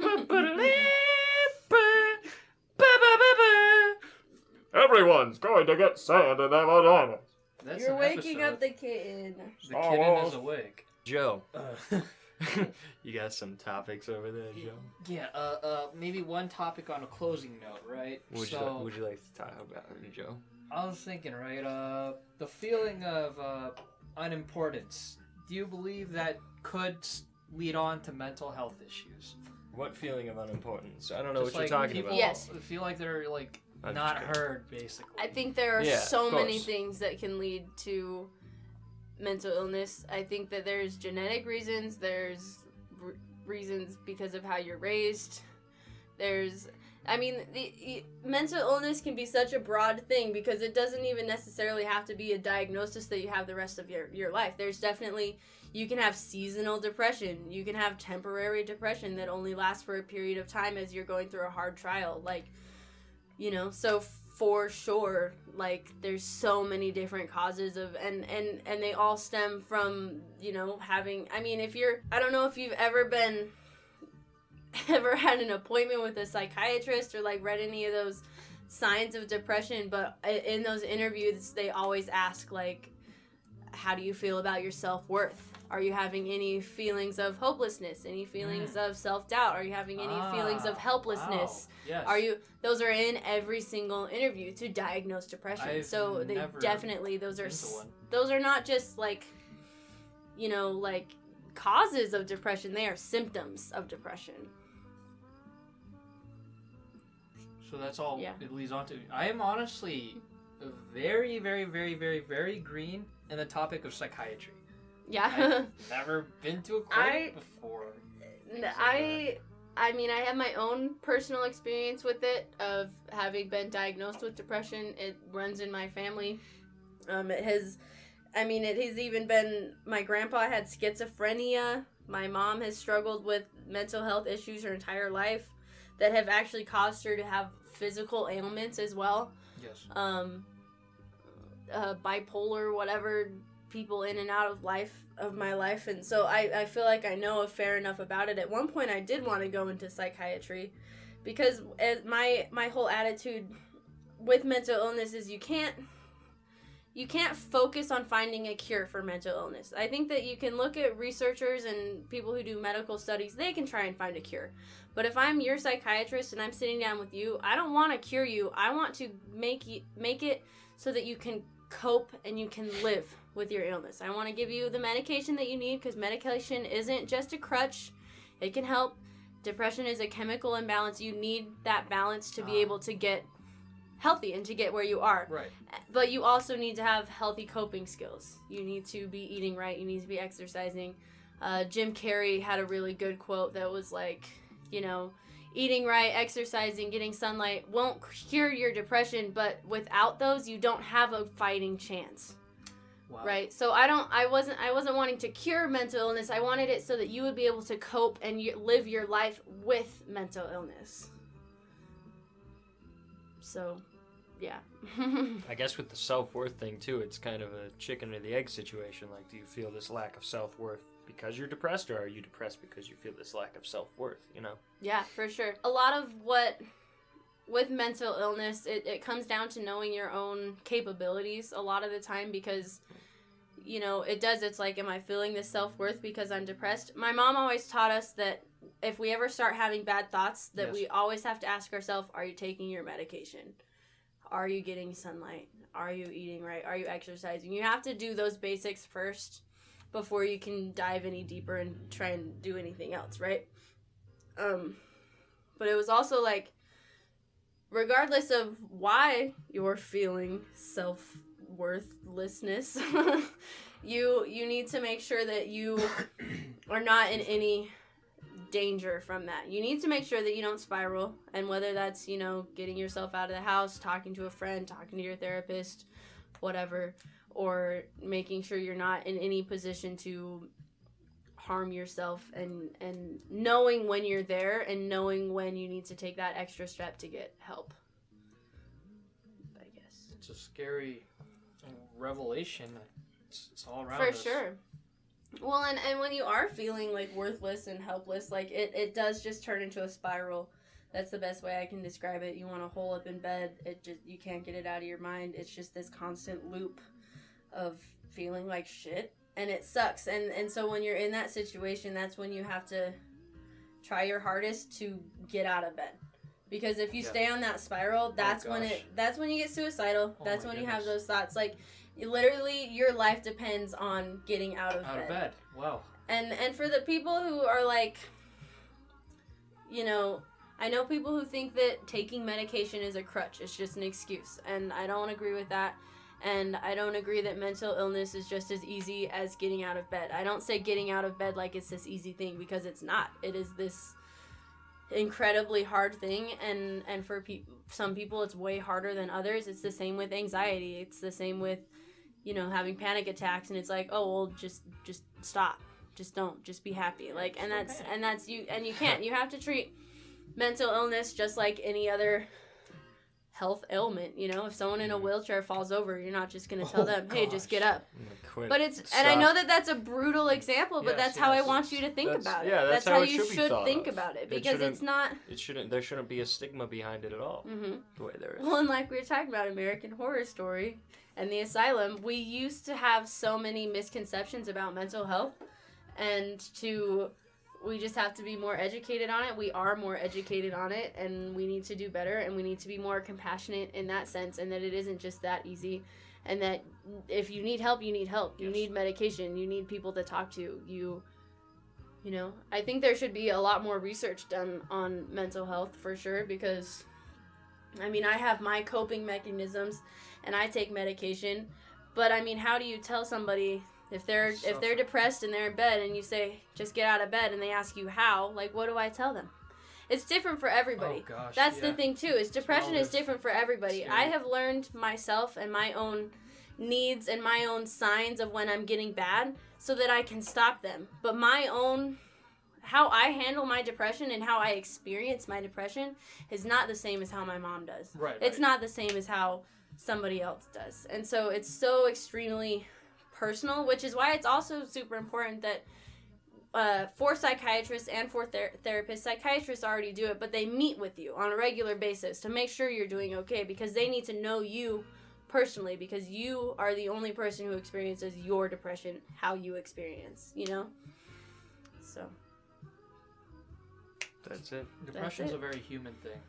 Everyone's going to get sand in their vaginas. You're waking up the kitten. The kitten is awake. Joe, you got some topics over there, Joe? Yeah, maybe one topic on a closing note, right? Would you like to talk about it, Joe? I was thinking, right, the feeling of unimportance. Do you believe that could lead on to mental health issues? What feeling of unimportance? I don't know just what you're talking about. Yes. Feel like they're like not heard, basically. I think there are so many things that can lead to mental illness. I think that there's genetic reasons, there's reasons because of how you're raised, Mental illness can be such a broad thing because it doesn't even necessarily have to be a diagnosis that you have the rest of your life. There's definitely, you can have seasonal depression. You can have temporary depression that only lasts for a period of time as you're going through a hard trial. Like, so for sure, like, there's so many different causes of, and they all stem from, having, I don't know if you've ever had an appointment with a psychiatrist or like read any of those signs of depression, but in those interviews they always ask, like, how do you feel about your self-worth? Are you having any feelings of hopelessness, any feelings of self-doubt? Are you having any feelings of helplessness? Wow. Yes. Those are in every single interview to diagnose depression. So they definitely, those are not just like, like causes of depression, they are symptoms of depression. So that's all it leads on to. I am honestly very, very, very, very, very green in the topic of psychiatry. Yeah. I've never been to a clinic before. I have my own personal experience with it of having been diagnosed with depression. It runs in my family. It has even been, my grandpa had schizophrenia. My mom has struggled with mental health issues her entire life that have actually caused her to have physical ailments as well. Yes. Bipolar, whatever, people in and out of my life. And so I feel like I know a fair enough about it. At one point I did want to go into psychiatry because my whole attitude with mental illness is you can't focus on finding a cure for mental illness. I think that you can look at researchers and people who do medical studies, they can try and find a cure. But if I'm your psychiatrist and I'm sitting down with you, I don't want to cure you. I want to make it so that you can cope and you can live with your illness. I want to give you the medication that you need because medication isn't just a crutch. It can help. Depression is a chemical imbalance. You need that balance to be able to get healthy and to get where you are. Right. But you also need to have healthy coping skills. You need to be eating right. You need to be exercising. Jim Carrey had a really good quote that was like, eating right, exercising, getting sunlight won't cure your depression, but without those, you don't have a fighting chance. Wow. Right? So I wasn't wanting to cure mental illness. I wanted it so that you would be able to cope and live your life with mental illness. So, yeah. I guess with the self-worth thing, too, it's kind of a chicken or the egg situation. Like, do you feel this lack of self-worth because you're depressed, or are you depressed because you feel this lack of self-worth, Yeah, for sure. A lot of with mental illness, it comes down to knowing your own capabilities a lot of the time because, it's like, am I feeling this self-worth because I'm depressed? My mom always taught us that if we ever start having bad thoughts, that we always have to ask ourselves, are you taking your medication? Are you getting sunlight? Are you eating right? Are you exercising? You have to do those basics first before you can dive any deeper and try and do anything else, right? But it was also like, regardless of why you're feeling self-worthlessness, you need to make sure that you are not in any danger from that. You need to make sure that you don't spiral, and whether that's, getting yourself out of the house, talking to a friend, talking to your therapist, whatever, or making sure you're not in any position to harm yourself, and knowing when you're there and knowing when you need to take that extra step to get help. I guess. It's a scary revelation. It's all around For us. sure. Well, and when you are feeling like worthless and helpless, like it does just turn into a spiral. That's the best way I can describe it. You want to hole up in bed. You can't get it out of your mind. It's just this constant loop of feeling like shit, and it sucks. And so when you're in that situation, that's when you have to try your hardest to get out of bed. Because if you stay on that spiral, that's when you get suicidal. That's when you have those thoughts. Like, literally, your life depends on getting out of bed. Wow. And for the people who are like, I know people who think that taking medication is a crutch. It's just an excuse. And I don't agree with that. And I don't agree that mental illness is just as easy as getting out of bed. I don't say getting out of bed like it's this easy thing, because it's not. It is this incredibly hard thing, and for some people it's way harder than others. It's the same with anxiety. It's the same with, you know, having panic attacks, and it's like, oh well, just stop, just don't, just be happy, like, and that's you, and you can't. You have to treat mental illness just like any other health ailment. You know, if someone in a wheelchair falls over, you're not just gonna tell them, hey, just get up. But and I know that that's a brutal example, but that's how I want you to think about it. Yeah, that's how you should think about it, because it's not. There shouldn't be a stigma behind it at all. Mm-hmm. The way there is. Well, and like we were talking about American Horror Story and the asylum, we used to have so many misconceptions about mental health, and we just have to be more educated on it. We are more educated on it, and we need to do better, and we need to be more compassionate in that sense, and that it isn't just that easy, and that if you need help, you need help. You need medication. You need people to talk to. You know, I think there should be a lot more research done on mental health for sure, because, I mean, I have my coping mechanisms, and I take medication, but I mean, how do you tell somebody if they're depressed and they're in bed, and you say, just get out of bed, and they ask you how, like, what do I tell them? It's different for everybody. Oh, gosh, that's the thing too, is depression is different for everybody. Scary. I have learned myself and my own needs and my own signs of when I'm getting bad so that I can stop them. But how I handle my depression and how I experience my depression is not the same as how my mom does. Right. It's not the same as how somebody else does. And so it's so extremely personal, which is why it's also super important that for psychiatrists and for therapists, psychiatrists already do it, but they meet with you on a regular basis to make sure you're doing okay, because they need to know you personally, because you are the only person who experiences your depression, how you experience, you know? So. That's it. Depression's a very human thing.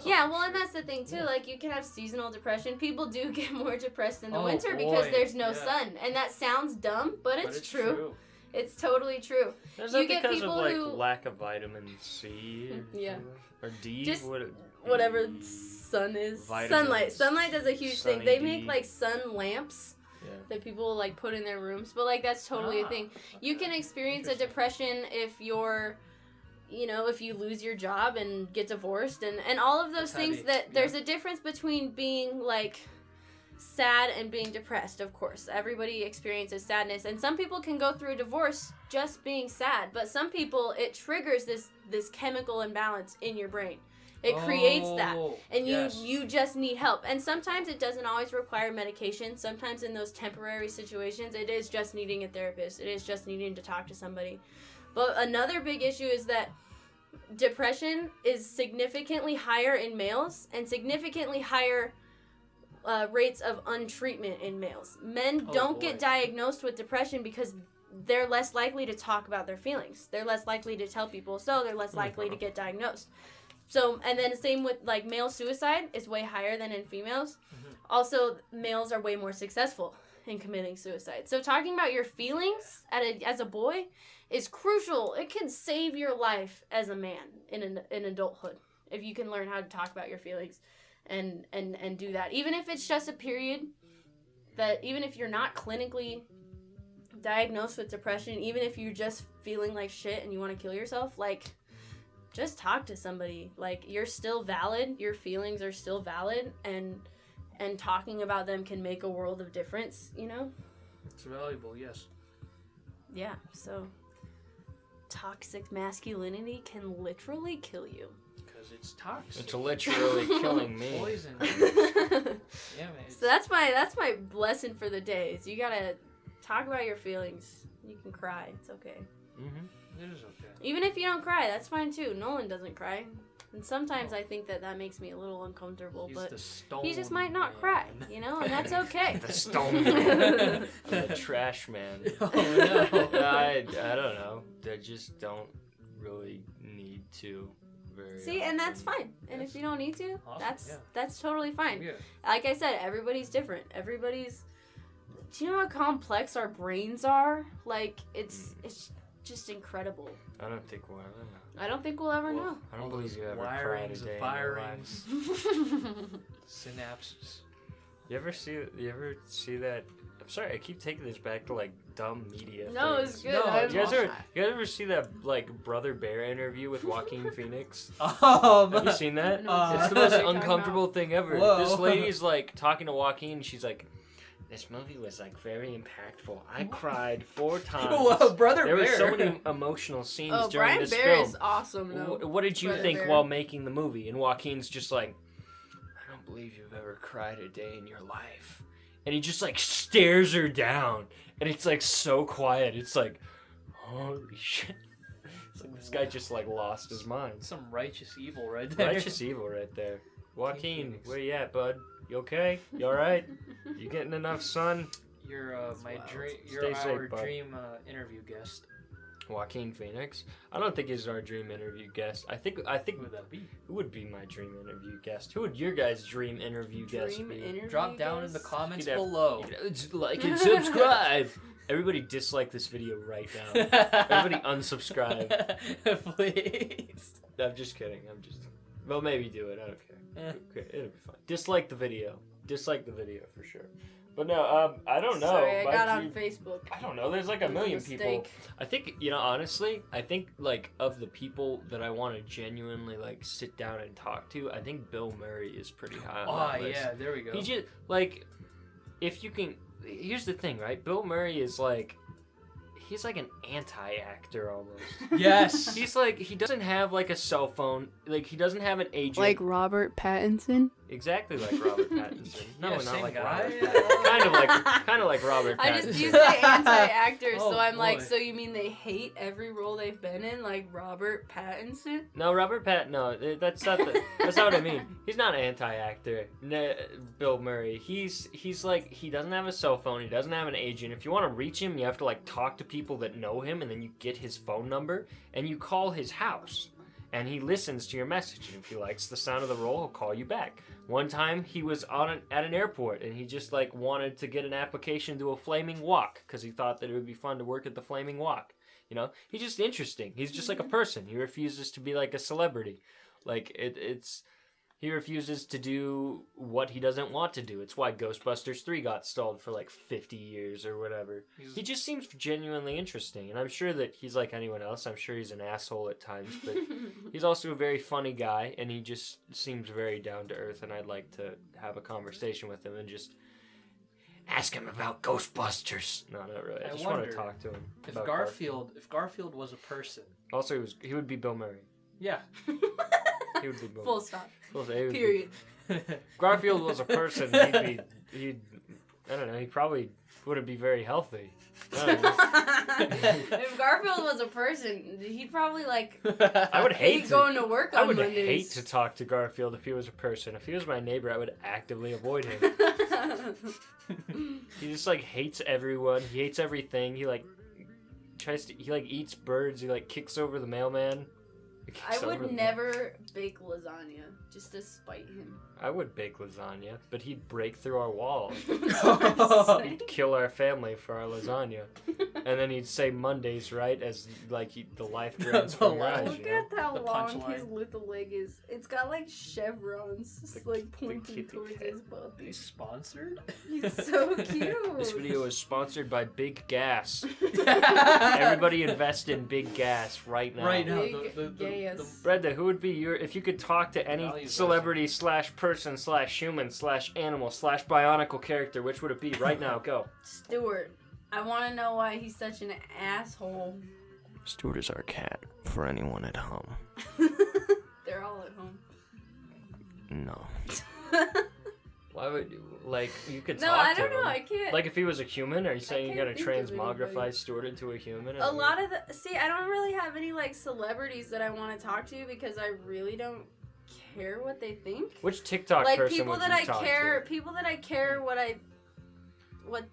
Yeah, well, and that's the thing too. Like, you can have seasonal depression. People do get more depressed in the winter because there's no sun, and that sounds dumb, but it's true. It's totally true. Is that because of like lack of vitamin C? Or D? Whatever sun is. Sunlight. Sunlight does a huge thing. They make like sun lamps that people like put in their rooms, but like that's totally a thing. Okay. You can experience a depression if you're, you know, if you lose your job and get divorced and all of those things. There's a difference between being like sad and being depressed. Of course, everybody experiences sadness, and some people can go through a divorce just being sad, but some people, it triggers this chemical imbalance in your brain. It creates that, and you just need help. And sometimes it doesn't always require medication. Sometimes in those temporary situations, it is just needing a therapist. It is just needing to talk to somebody. But another big issue is that depression is significantly higher in males and significantly higher rates of untreatment in males. Men don't get diagnosed with depression because they're less likely to talk about their feelings. They're less likely to tell people, so they're less likely to get diagnosed. So, and then the same with like male suicide is way higher than in females. Mm-hmm. Also, males are way more successful in committing suicide. So talking about your feelings as a boy is crucial. It can save your life as a man in adulthood if you can learn how to talk about your feelings and do that. Even if it's just a period, that even if you're not clinically diagnosed with depression, even if you're just feeling like shit and you want to kill yourself, like, just talk to somebody. Like, you're still valid, your feelings are still valid, and talking about them can make a world of difference, you know? It's valuable, yes. Yeah, so toxic masculinity can literally kill you. Because it's toxic. It's literally killing me. Poison. Yeah, man. So that's my lesson for the day, is you gotta talk about your feelings. You can cry, it's okay. Mm-hmm. It is okay. Even if you don't cry, that's fine too. Nolan doesn't cry. And sometimes I think that makes me a little uncomfortable, but he just might not cry, you know, and that's okay. The stone man. The trash man. Oh, no. I don't know. They just don't really need to very See, often. and that's fine. And if you don't need to, awesome. that's totally fine. Yeah. Like I said, everybody's different. Do you know how complex our brains are? Like, it's just incredible. I don't think we'll ever know. I don't think we'll ever know. I don't believe you ever cried a wirings day and in your life. firings. Synapses. You ever see that sorry, I keep taking this back to like dumb media. No, things. it's good. No, You guys ever see that like Brother Bear interview with Joaquin Phoenix? Oh, Have you seen that? No, It's the most what are you talking uncomfortable thing ever. Whoa. This lady's like talking to Joaquin, and she's like, "This movie was like very impactful. I cried 4 times. Whoa, Brother There were Bear. so many emotional scenes Oh, during Brian this Bear film. is awesome, though. What did you Brother think Bear. while making the movie?" And Joaquin's just like, "I don't believe you've ever cried a day in your life." And he just like stares her down, and it's like so quiet. It's like, holy shit! It's like this guy just like lost his mind. Some righteous evil right there. Righteous evil right there. Joaquin, where you at, bud? You okay? You all right? You getting enough sun? You're wild. You're Stay our safe, bud. dream interview guest. Joaquin Phoenix? I don't think he's our dream interview guest. I think Who would that be? who would be my dream interview guest? Who would your guys' dream interview guest Dream be? interview Drop down in the guest? comments You'd have- below. Like and subscribe. Everybody dislike this video right now. Everybody unsubscribe. Please. I'm just kidding. Well, maybe do it. I don't care. Okay, it'll be fine. Dislike the video. Dislike the video for sure. But no, I don't know. Sorry, I My got dream- on Facebook. I don't know. There's like a It was a million people. mistake. I think, honestly, I think like of the people that I want to genuinely like sit down and talk to, I think Bill Murray is pretty high on that list. Yeah, there we go. He just like, if you can. Here's the thing, right? Bill Murray is like, he's like an anti-actor almost. Yes. He's like, he doesn't have like a cell phone. Like he doesn't have an agent. Like Robert Pattinson? Exactly like Robert Pattinson. No, Yeah, not same like guy. Robert Pattinson. kind of like Robert Pattinson. I just you say anti-actor, Oh, so I'm like, boy. so you mean they hate every role they've been in, like Robert Pattinson? No, No, that's not that's not what I mean. He's not an anti-actor. Bill Murray. He's like he doesn't have a cell phone. He doesn't have an agent. If you want to reach him, you have to like talk to people that know him, and then you get his phone number and you call his house, and he listens to your message. And if he likes the sound of the roll, he'll call you back. One time he was at an airport, and he just like wanted to get an application to a Flaming Walk because he thought that it would be fun to work at the Flaming Walk. You know, he's just interesting. He's just like a person. He refuses to be like a celebrity. Like he refuses to do what he doesn't want to do. It's why Ghostbusters 3 got stalled for like 50 years or whatever. He just seems genuinely interesting, and I'm sure that he's like anyone else. I'm sure he's an asshole at times, but he's also a very funny guy, and he just seems very down to earth, and I'd like to have a conversation with him and just ask him about Ghostbusters. No, not really. I just want to talk to him. If about Garfield was a person. Also, he would be Bill Murray. Yeah. He would be Bill Full stop. Murray. Period. Garfield was a person, I don't know, he probably wouldn't be very healthy. I don't know. If Garfield was a person, he'd probably like I would hate hate going to work on I would Mondays. hate to talk to Garfield if he was a person. If he was my neighbor, I would actively avoid him. He just like hates everyone. He hates everything. He like eats birds. He like kicks over the mailman. I would never bake lasagna just to spite him. I would bake lasagna, but he'd break through our walls. He'd He'd kill our family for our lasagna, and then he'd say Mondays, right? As like the life drains from your eyes. Look You know? at how The long punchline. his little leg is. It's got like chevrons, just like pointing kitty towards cat. his butt. He's sponsored? He's so cute. This video is sponsored by Big Gas. Everybody invest in Big Gas right now. Right now. Big gas. Brenda, who would be if you could talk to any Values celebrity / person / human / animal / bionicle character, which would it be right now? Go. Stuart. I want to know why he's such an asshole. Stuart is our cat for anyone at home. They're all at home. No. Why would you could No, talk I to don't know. him. I can't. Like if he was a human, are you saying you're can't gonna think of transmogrify anybody. Stuart into a human? A lot of I don't really have any like celebrities that I want to talk to because I really don't care what they think. Which TikTok Like person people would that you I talk care, to? people that I care what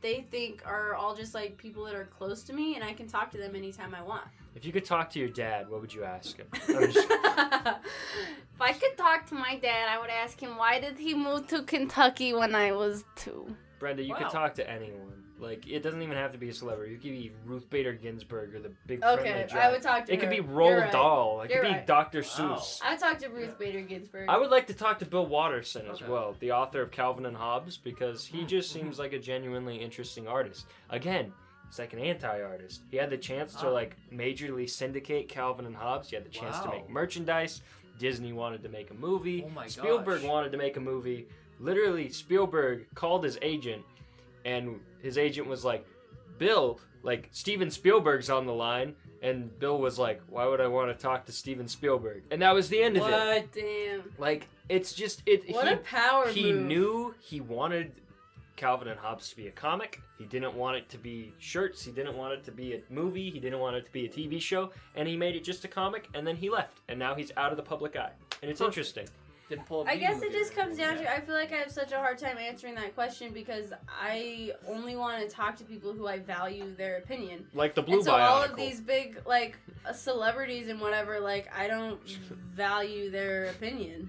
they think are all just like people that are close to me, and I can talk to them anytime I want. If you could talk to your dad, what would you ask him? I'm just- If I could talk to my dad, I would ask him why did he move to Kentucky when I was 2. Brenda, you could Wow. talk to anyone. Like, it doesn't even have to be a celebrity. You could be Ruth Bader Ginsburg or the Big Okay, Friendly Giant. I would talk to her. It could be Roald Dahl. It could be right. Dr. Seuss. I would talk to Ruth Bader Ginsburg. I would like to talk to Bill Watterson as well, the author of Calvin and Hobbes, because he just seems like a genuinely interesting artist. Again, he's like an anti-artist. He had the chance to like majorly syndicate Calvin and Hobbes. He had the chance to make merchandise. Disney wanted to make a movie. Oh my Spielberg gosh. wanted to make a movie. Literally, Spielberg called his agent, and his agent was like, Bill, like, Steven Spielberg's on the line. And Bill was like, why would I want to talk to Steven Spielberg? And that was the end of it. What? Damn. Like, it's just... What a power He move. knew he wanted Calvin and Hobbes to be a comic. He didn't want it to be shirts. He didn't want it to be a movie. He didn't want it to be a TV show. And he made it just a comic, and then he left. And now he's out of the public eye. And it's interesting. Didn't pull a I guess B it movie just or comes anything. down to, I feel like I have such a hard time answering that question because I only want to talk to people who I value their opinion. Like the Blue And so Bionicle. all of these big, like, celebrities and whatever, like, I don't value their opinion.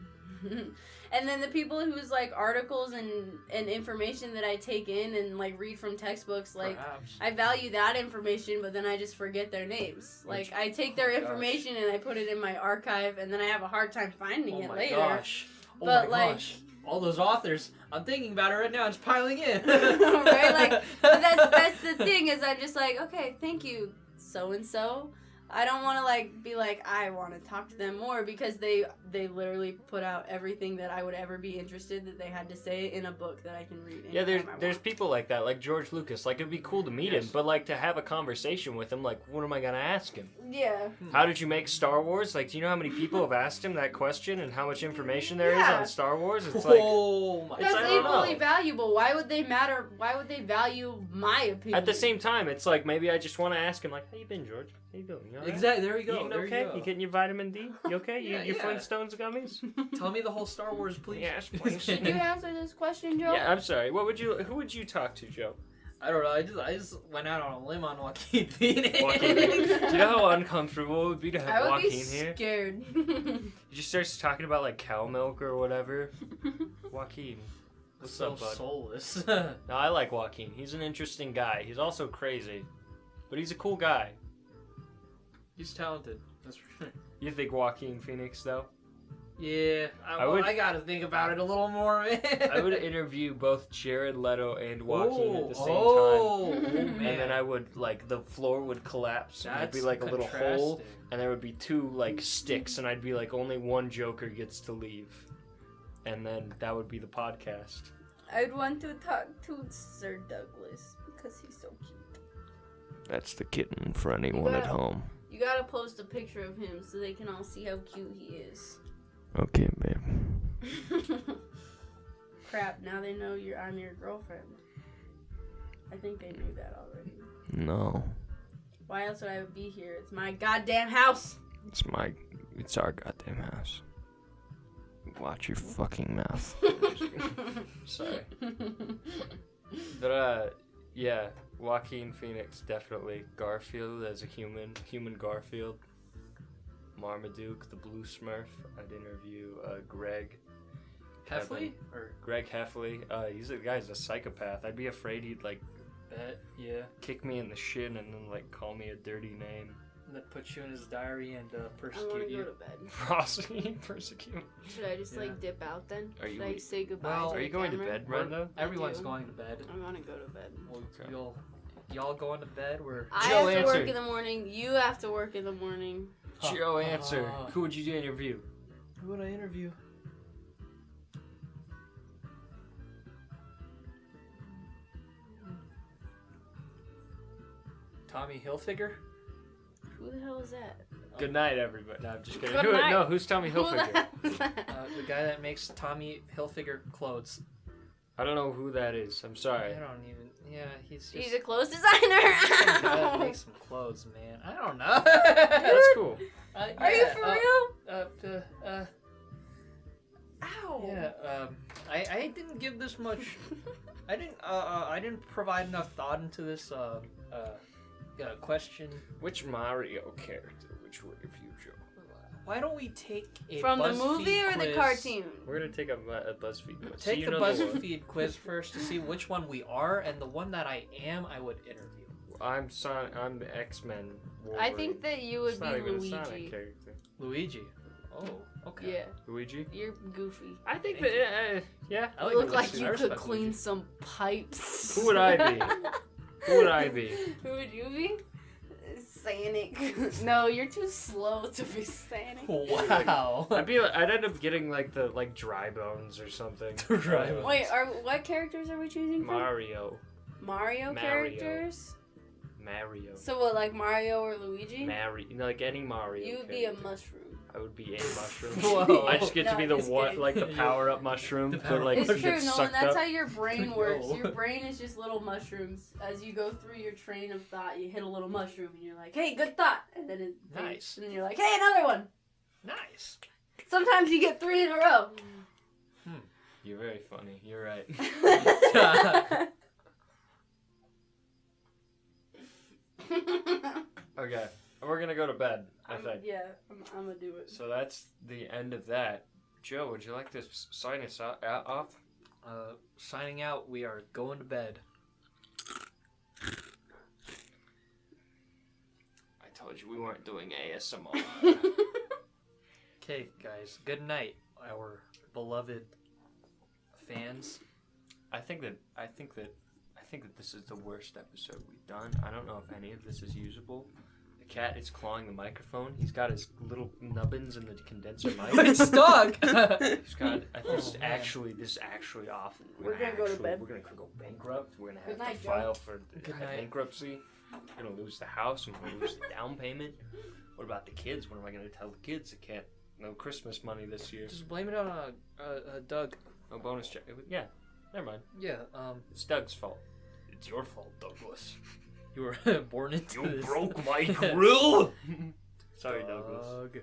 And then the people whose, like, articles and information that I take in and, like, read from textbooks, like, Perhaps. I value that information, but then I just forget their names. Like, I take their information and I put it in my archive, and then I have a hard time finding it later. Gosh. Oh But, my like- gosh. All those authors. I'm thinking about it right now. It's piling in. Right? Like, but that's the thing is I'm just like, okay, thank you, so-and-so. I don't want to, like, be like, I want to talk to them more because they literally put out everything that I would ever be interested that they had to say in a book that I can read. Yeah, anytime I there's want. people like that, like George Lucas. Like, it'd be cool to meet him, but, like, to have a conversation with him, like, what am I going to ask him? Yeah. How did you make Star Wars? Like, do you know how many people have asked him that question and how much information there is on Star Wars? It's like... Oh my That's I don't equally know. valuable. Why would they matter? Why would they value my opinion? At the same time, it's like, maybe I just want to ask him, like, how you been, George? How you doing? You all right? Exactly. There you You go. eating There okay? you go. You getting your vitamin D? You okay? Yeah, Your yeah. Flintstones gummies? Tell me the whole Star Wars, please. Yes, please. Did you answer this question, Joe? Yeah, I'm sorry. Who would you talk to, Joe? I don't know. I just went out on a limb on Joaquin Phoenix. Joaquin Phoenix. Do you know how uncomfortable it would be to I have would Joaquin be here? scared. He just starts talking about like cow milk or whatever. Joaquin. What's so up, bud? soulless. No, I like Joaquin. He's an interesting guy. He's also crazy. But he's a cool guy. He's talented. That's for sure. You think Joaquin Phoenix, though? Yeah, I gotta think about it a little more, man. I would interview both Jared Leto and Joaquin at the same time. Oh, And man. then I would, like, the floor would collapse. And there'd be, That's like, a little hole. contrasting. And there would be two, like, sticks. And I'd be like, only one Joker gets to leave. And then that would be the podcast. I'd want to talk to Sir Douglas because he's so cute. That's the kitten for anyone You at gotta- home. You gotta post a picture of him so they can all see how cute he is. Okay, babe. Crap, now they know I'm your girlfriend. I think they knew that already. No. Why else would I be here? It's my goddamn house! It's our goddamn house. Watch your fucking mouth. Sorry. But, yeah, Joaquin Phoenix, definitely. Garfield as a human Garfield. Marmaduke, the Blue Smurf. I'd interview Greg. Heffley? Or Greg Heffley. He's a psychopath. I'd be afraid he'd, like, yeah. kick me in the shin and then, like, call me a dirty name. And then put you in his diary and I wanna persecute go you. to bed. Persecute. Should I just, Yeah. like, dip out then? Are you- Should I say goodbye Well, to Are the you going to camera? bed, Brenda? Everyone's do. going to bed. I wanna go to bed. Well, Okay. y'all going to bed? We're I Joe, have to work answer. in the morning. You have to work in the morning. Joe, answer. Who would you interview? Who would I interview? Tommy Hilfiger? Who the hell is that? Good night, everybody. No, I'm just kidding. Good night. No, who's Tommy Who the Hilfiger? hell is that? The guy that makes Tommy Hilfiger clothes. I don't know who that is. I'm I sorry. don't even. Yeah, he's just. He's a clothes designer. some guy that makes some clothes, man. I don't know. That's cool. Are you for real? Ow. Yeah. I didn't give this much. I didn't provide enough thought into this question. Which Mario character? Which would you, Joe? Why don't we take a From the BuzzFeed movie or quiz? the cartoon? We're gonna take a BuzzFeed quiz. Take the BuzzFeed quiz first to see which one we are, and the one that I am, I would interview. I'm the X-Men Wolverine. I think that you would It's be not even Luigi. a Sonic character. Luigi. Oh, okay. Yeah, Luigi? you're goofy. I think Thank that, yeah. I You look Luigi. like I you could respect clean Luigi. some pipes. Who would I be? Who would I be? Who would you be? Sanic. No, you're too slow to be Sanic. Wow. I'd end up getting like the dry bones or something. Dry bones. Wait, what characters are we choosing from? Mario. Mario characters? Mario. So what, like Mario or Luigi? Mario. You know, like any Mario. You would be a character. mushroom. I would be a mushroom. Whoa. I just get to No, be the just one, kidding. like the power-up mushroom. The But power-up like It's you true, get Nolan. sucked That's up. how your brain works. Yo. Your brain is just little mushrooms. As you go through your train of thought, you hit a little mushroom, and you're like, "Hey, good thought," and then it Nice. and then you're like, "Hey, another one." Nice. Sometimes you get 3 in a row. You're very funny. You're right. Okay, we're gonna go to bed. I think. Yeah, I'm gonna do it. So that's the end of that. Joe, would you like to sign us off? Signing out, we are going to bed. I told you we weren't doing ASMR. Okay, guys. Good night, our beloved fans. I think that this is the worst episode we've done. I don't know if any of this is usable. The cat is clawing the microphone. He's got his little nubbins in the condenser mic. It's stuck. He's got. This is man. actually awful. We're gonna go to bed. We're gonna go bankrupt. We're gonna have Good night, to Joe. file for Good night. bankruptcy. We're gonna lose the house. and We're gonna lose the down payment. What about the kids? What am I gonna tell the kids? They can't. No Christmas money this year. Just blame it on Doug. No bonus check. Yeah. Never mind. Yeah. It's Doug's fault. It's your fault, Douglas. You were born into You this. broke my grill. Sorry, Douglas. Doug.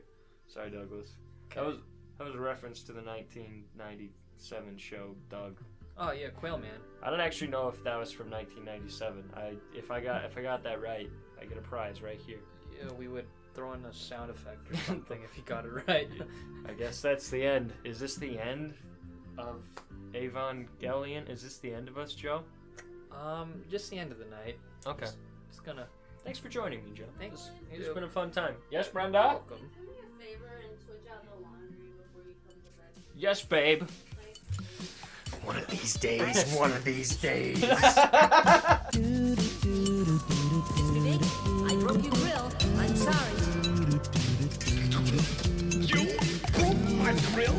Sorry, Douglas. Okay. That was a reference to the 1997 show Doug. Oh yeah, Quail Man. I don't actually know if that was from 1997. If I got that right, I get a prize right here. Yeah, we would throw in a sound effect or something if you got it right. I guess that's the end. Is this the end of Evangelion? Is this the end of us, Joe? Just the end of the night. Okay. Just gonna. Thanks for joining me, Joe. Thanks. It's been a fun time. Yes, Brenda? Welcome. Can you do me a favor and switch out the laundry before you come to bed? Yes, babe. One of these days. One of these days. Yesterday, I broke your grill. I'm sorry. You broke my grill?